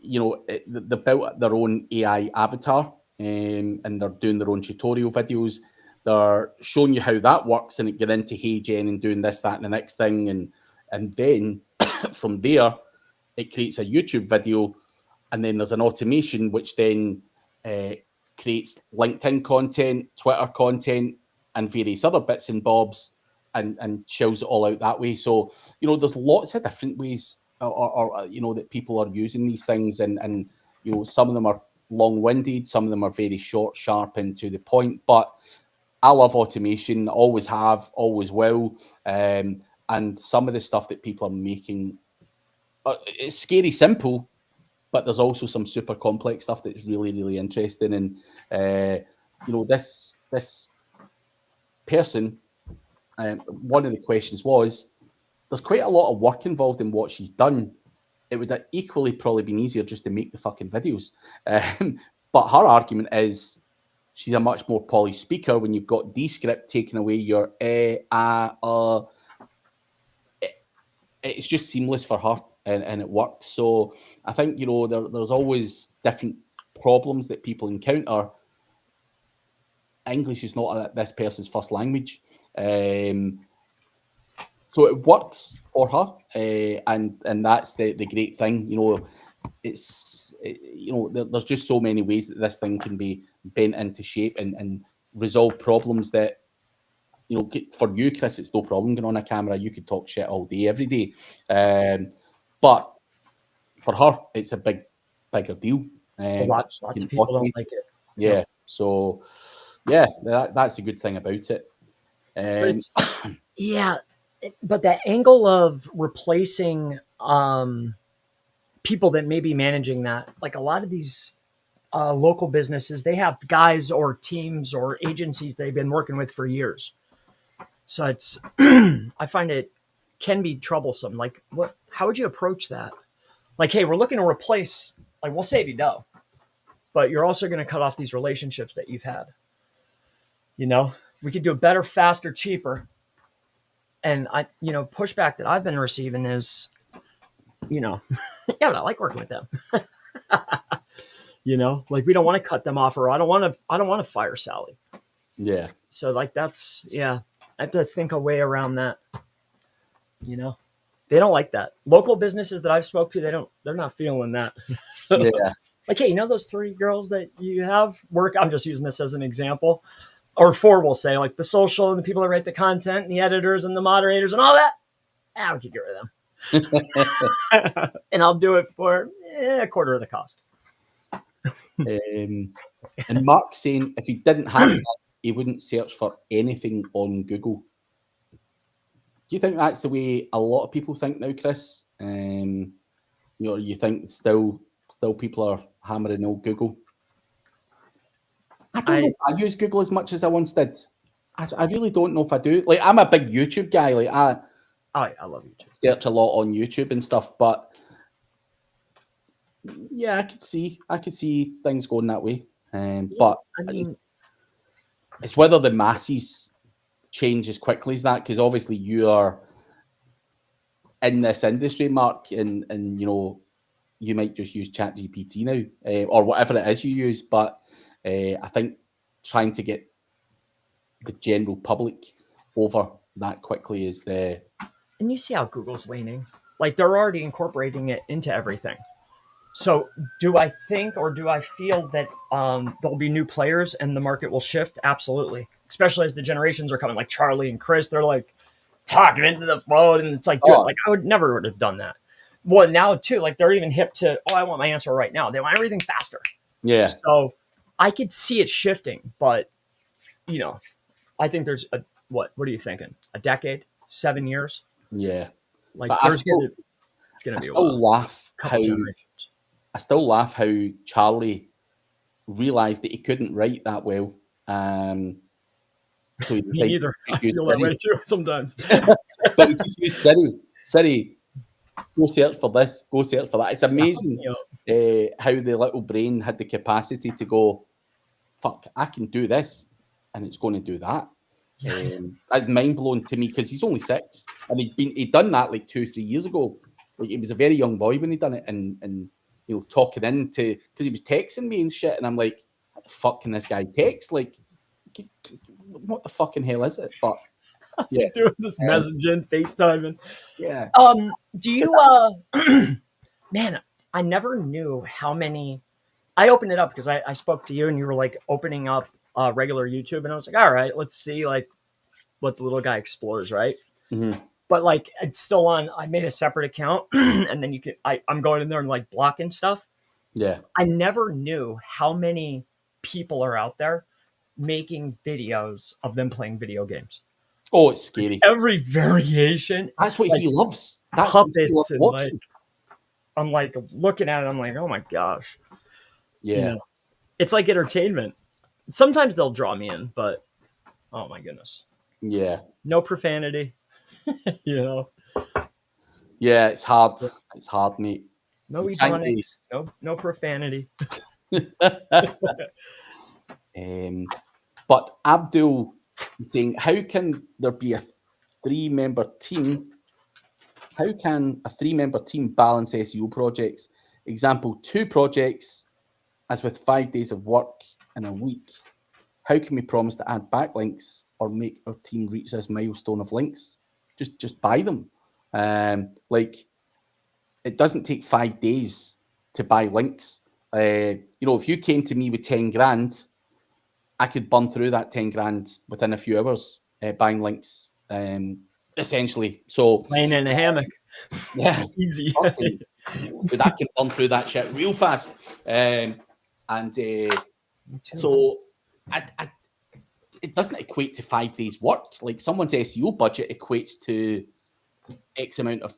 you know, they built their own AI avatar, and they're doing their own tutorial videos. They're showing you how that works, and it get into Hey Jen and doing this, that, and the next thing, and then from there, it creates a YouTube video. And then there's an automation which then creates LinkedIn content, Twitter content, and various other bits and bobs, and shells it all out that way. So, you know, there's lots of different ways, or you know, that people are using these things, and you know, some of them are long-winded, some of them are very short, sharp, and to the point. But I love automation, always have, always will, and some of the stuff that people are making, it's scary simple. But there's also some super complex stuff that's really, really interesting. And, you know, this person one of the questions was, there's quite a lot of work involved in what she's done. It would have equally probably been easier just to make the fucking videos. But her argument is she's a much more polished speaker when you've got Descript taking away your it's just seamless for her, and it works. So I think, there's always different problems that people encounter. English is not this person's first language. So it works for her, and that's the great thing. There's just so many ways that this thing can be bent into shape and resolve problems that, for you, Chris, it's no problem going on a camera. You could talk shit all day, every day. But for her, it's a bigger deal. Lots of people don't like it. Yeah. So, yeah, that's a good thing about it. But that angle of replacing people that may be managing that, like a lot of these local businesses, they have guys or teams or agencies they've been working with for years. So it's, I find it can be troublesome. Like, how would you approach that? Like, hey, we're looking to replace, like, we'll save you dough, but you're also going to cut off these relationships that you've had. We could do it better, faster, cheaper. And pushback that I've been receiving is, yeah, but I like working with them. Like, we don't want to cut them off, or I don't want to fire Sally. Yeah. So like, that's, I have to think a way around that. They don't like that. Local businesses that I've spoke to, they're not feeling that. Yeah. Like, hey, those 3 girls that you have work, I'm just using this as an example, or 4, we'll say, like the social and the people that write the content and the editors and the moderators and all that. We could get rid of them. And I'll do it for a quarter of the cost. And Mark's saying if he didn't have that, he wouldn't search for anything on Google. Do you think that's the way a lot of people think now, Chris? You think still people are hammering on Google? I don't know if I use Google as much as I once did. I really don't know if I do. Like, I'm a big YouTube guy. Like, I love YouTube. Search a lot on YouTube and stuff, but yeah, I could see things going that way. But it's whether the masses change as quickly as that, because obviously you are in this industry, Mark, and you might just use ChatGPT now, or whatever it is you use. But I think trying to get the general public over that quickly is the... And you see how Google's leaning. Like, they're already incorporating it into everything. So do I think, or do I feel that there'll be new players and the market will shift? Absolutely. Especially as the generations are coming, like Charlie and Chris, they're like talking into the phone, and it's like, dude, like, I would never have done that. Well, now too, like, they're even hip to, I want my answer right now. They want everything faster. Yeah. So I could see it shifting, but I think there's what are you thinking? A decade, 7 years? Yeah. Like, it's going to be a while. I still laugh how Charlie realized that he couldn't write that well. So he decided Me either. I feel that way too sometimes. But he just used Siri. Siri, go search for this, go search for that. It's amazing how the little brain had the capacity to go, fuck, I can do this, and it's going to do that. That's mind blowing to me, because he's only 6, and he'd done that like 2-3 years ago. Like, he was a very young boy when he done it, and talking into, because he was texting me and shit, and I'm like, how the fuck can this guy text? Like, what the fucking hell is it? But yeah, doing this messaging, FaceTiming. Yeah. Do you man, I never knew how many. I opened it up because I spoke to you and you were like opening up regular YouTube, and I was like, all right, let's see like what the little guy explores, right? Mm-hmm. But like, it's still on. I made a separate account, and then I'm going in there and like blocking stuff. Yeah. I never knew how many people are out there making videos of them playing video games. Oh, it's scary. Every variation. That's what he loves. That's puppets and like, I'm like looking at it. I'm like, oh my gosh. Yeah. It's like entertainment. Sometimes they'll draw me in, but oh my goodness. Yeah. No profanity. You know. Yeah, it's hard. It's hard, mate. No You can't ebonics. No profanity. But Abdul is saying, how can there be a 3-member team? How can a 3-member team balance SEO projects? Example, 2 projects as with 5 days of work in a week. How can we promise to add backlinks or make our team reach this milestone of links? Just buy them. Like, it doesn't take 5 days to buy links. If you came to me with 10 grand, I could burn through that 10 grand within a few hours buying links, essentially. So, laying in a hammock. Yeah, easy. But I can burn through that shit real fast. So it doesn't equate to 5 days work. Like, someone's SEO budget equates to X amount of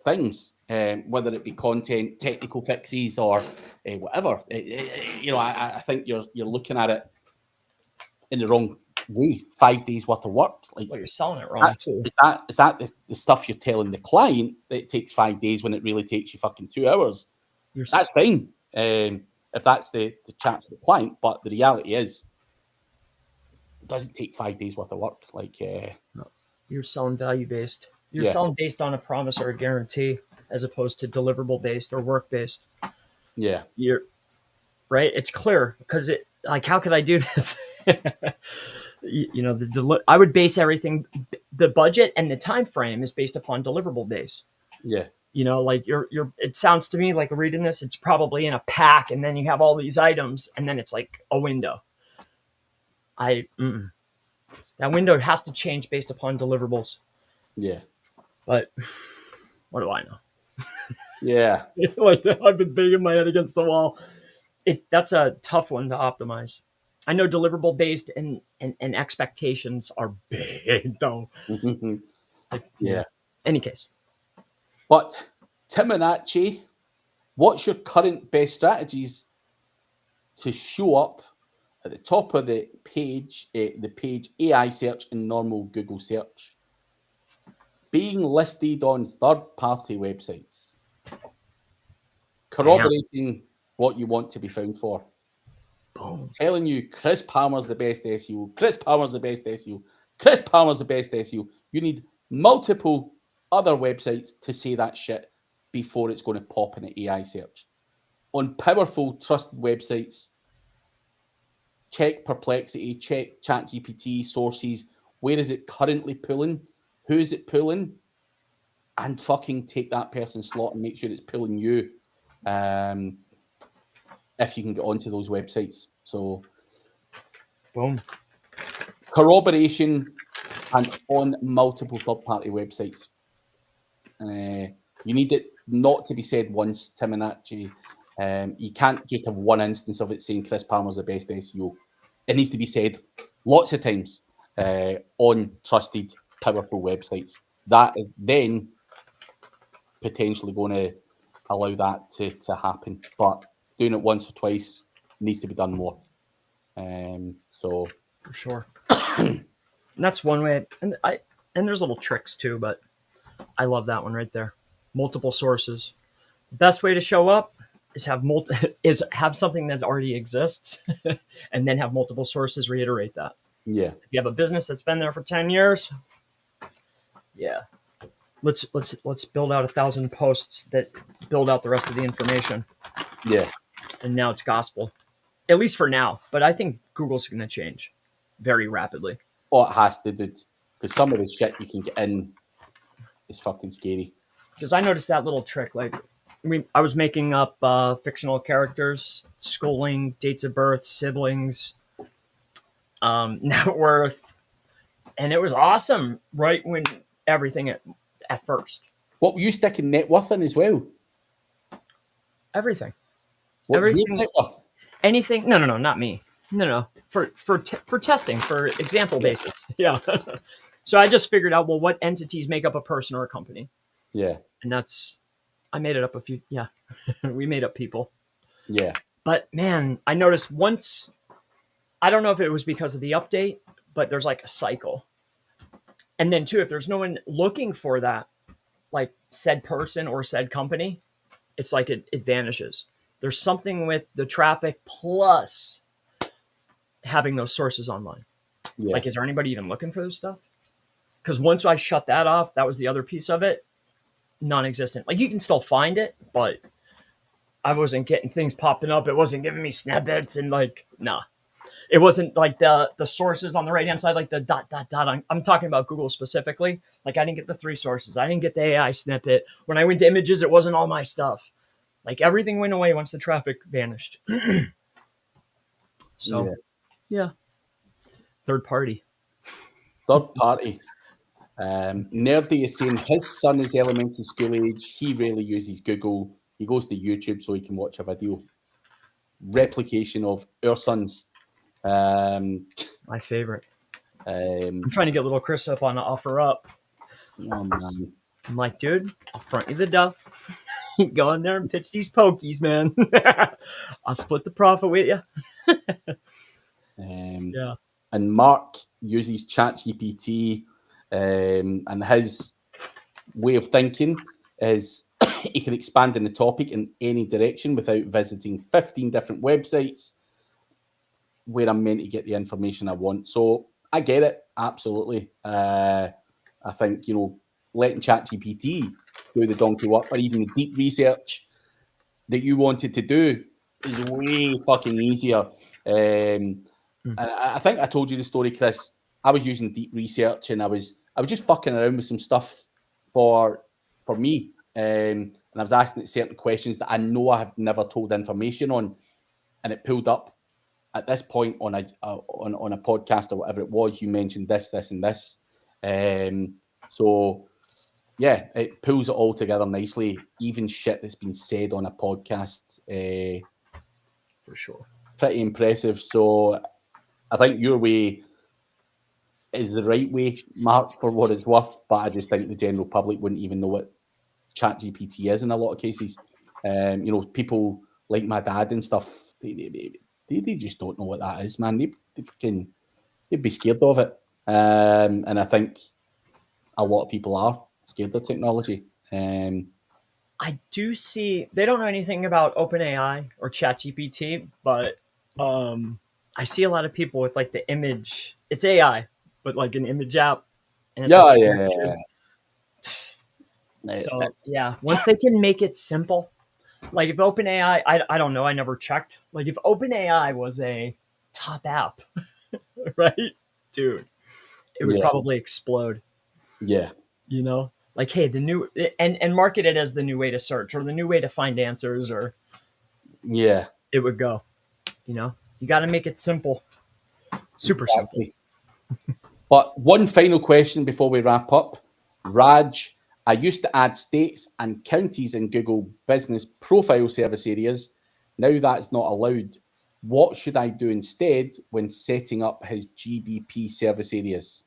things, whether it be content, technical fixes, or whatever. I think you're looking at it in the wrong way. 5 days worth of work. Like, well, you're selling it wrong too. Is that the stuff you're telling the client that it takes 5 days when it really takes you fucking 2 hours? That's fine. If that's the chat to the client, but the reality is, it doesn't take 5 days worth of work. Like, no. You're selling value based. You're selling based on a promise or a guarantee, as opposed to deliverable based or work based. Yeah, you're right. It's clear because how could I do this? I would base everything. The budget and the time frame is based upon deliverable days. Yeah. Like it sounds to me like reading this, it's probably in a pack, and then you have all these items, and then it's like a window. That window has to change based upon deliverables. Yeah. But what do I know? Yeah. Like, I've been banging my head against the wall. That's a tough one to optimize. I know deliverable based and expectations are big though. Yeah. Any case. But Timonacci, what's your current best strategies to show up at the top of the page AI search and normal Google search? Being listed on third-party websites. Corroborating what you want to be found for. Boom. Telling you Chris Palmer's the best SEO. Chris Palmer's the best SEO. Chris Palmer's the best SEO. You need multiple other websites to say that shit before it's going to pop in an AI search. On powerful, trusted websites, check Perplexity, check ChatGPT, sources. Where is it currently pulling? Who is it pulling? And fucking take that person's slot and make sure it's pulling you. If you can get onto those websites. So, boom. Corroboration and on multiple third-party websites. You need it not to be said once, Timonacci. You can't just have one instance of it saying Chris Palmer's the best SEO. It needs to be said lots of times on trusted, powerful websites. That is then potentially going to allow that to happen. But doing it once or twice needs to be done more. So for sure. And that's one way. And there's little tricks too, but I love that one right there. Multiple sources. The best way to show up is have something that already exists, and then have multiple sources reiterate that. Yeah. If you have a business that's been there for 10 years, yeah. Let's build out 1,000 posts that build out the rest of the information. Yeah. And now it's gospel, at least for now. But I think Google's going to change very rapidly. Oh, it has to, dude. Because some of the shit you can get in is fucking scary. Because I noticed that little trick. Like, I was making up fictional characters, schooling, dates of birth, siblings, net worth, and it was awesome. Right when everything at first. What were you sticking net worth in as well? Everything. What everything. Net worth? Anything? No, not me. No. For testing, for example basis. Yeah. So I just figured out, well, what entities make up a person or a company? Yeah. And I made it up a few. Yeah. We made up people. Yeah. But man, I noticed once, I don't know if it was because of the update, but there's like a cycle. And then too, if there's no one looking for that, like said person or said company, it's like it vanishes. There's something with the traffic plus having those sources online. Yeah. Like, is there anybody even looking for this stuff? Because once I shut that off, that was the other piece of it, non-existent. Like, you can still find it, but I wasn't getting things popping up. It wasn't giving me snippets and like, nah. It wasn't like the sources on the right hand side, like the dot. I'm talking about Google specifically. Like, I didn't get the 3 sources. I didn't get the AI snippet. When I went to images, it wasn't all my stuff. Like, everything went away once the traffic vanished. So, yeah. Third party. Nerdy is saying his son is elementary school age. He rarely uses Google. He goes to YouTube so he can watch a video. Replication of Ursul's. My favorite. I'm trying to get little Chris up on the offer up. Oh, man. I'm like, dude, I'll front you the dough. Go in there and pitch these pokies, man. I'll split the profit with you. Yeah. And Mark uses ChatGPT, and his way of thinking is he can expand in the topic in any direction without visiting 15 different websites where I'm meant to get the information I want. So I get it, absolutely. I think, letting ChatGPT do the donkey work or even the deep research that you wanted to do is way fucking easier. And I think I told you the story, Chris. I was using deep research and I was just fucking around with some stuff for me. And I was asking it certain questions that I know I have never told information on, and it pulled up at this point on a podcast or whatever it was. You mentioned this, and this. So yeah, it pulls it all together nicely. Even shit that's been said on a podcast, for sure, pretty impressive. So I think your way is the right way, Mark, for what it's worth. But I just think the general public wouldn't even know what ChatGPT is in a lot of cases. People like my dad and stuff, they just don't know what that is, man. They'd be scared of it. And I think a lot of people are scared of technology. I do see they don't know anything about OpenAI or ChatGPT, but I see a lot of people with like the image. It's AI, but like an image app. And it's So yeah, once they can make it simple, like if OpenAI, I don't know, I never checked. Like if OpenAI was a top app, right, dude, it would probably explode. Yeah, like, hey, the new and market it as the new way to search or the new way to find answers, or it would go. You got to make it simple, super simple. But one final question before we wrap up, Raj. I used to add states and counties in Google Business Profile service areas. Now that's not allowed. What should I do instead when setting up his GBP service areas?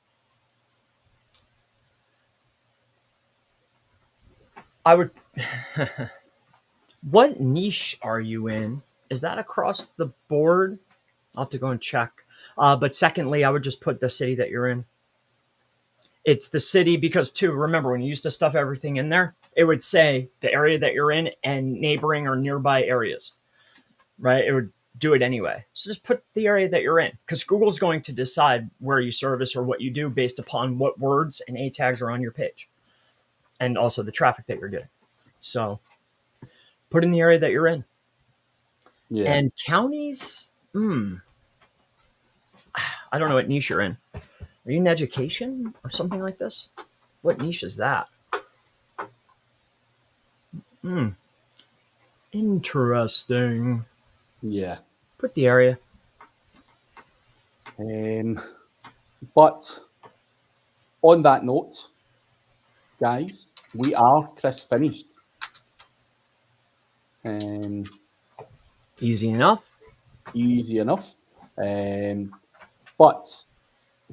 I would. What niche are you in? Is that across the board? I'll have to go and check. But secondly, I would just put the city that you're in. It's the city because, too, remember when you used to stuff everything in there, it would say the area that you're in and neighboring or nearby areas, right? It would do it anyway. So just put the area that you're in, because Google's going to decide where you service or what you do based upon what words and A tags are on your page and also the traffic that you're getting. So put in the area that you're in. Yeah. And counties, I don't know what niche you're in. Are you in education or something like this? What niche is that? Interesting. Yeah. Put the area. But on that note, guys, we are Chris finished. Easy enough. Easy enough. But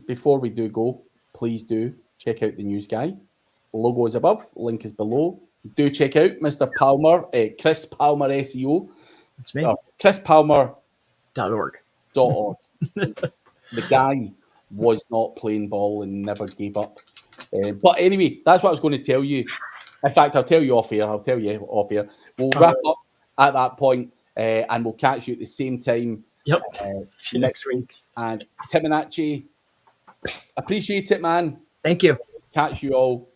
before we do go, please do check out the news guy. Logo is above, link is below. Do check out Mr. Palmer, Chris Palmer SEO. That's me. ChrisPalmer.org. The guy was not playing ball and never gave up. But anyway, that's what I was going to tell you. In fact, I'll tell you off here. We'll wrap up at that point, and we'll catch you at the same time. Yep. See you next week. And Timonacci, appreciate it, man. Thank you. Catch you all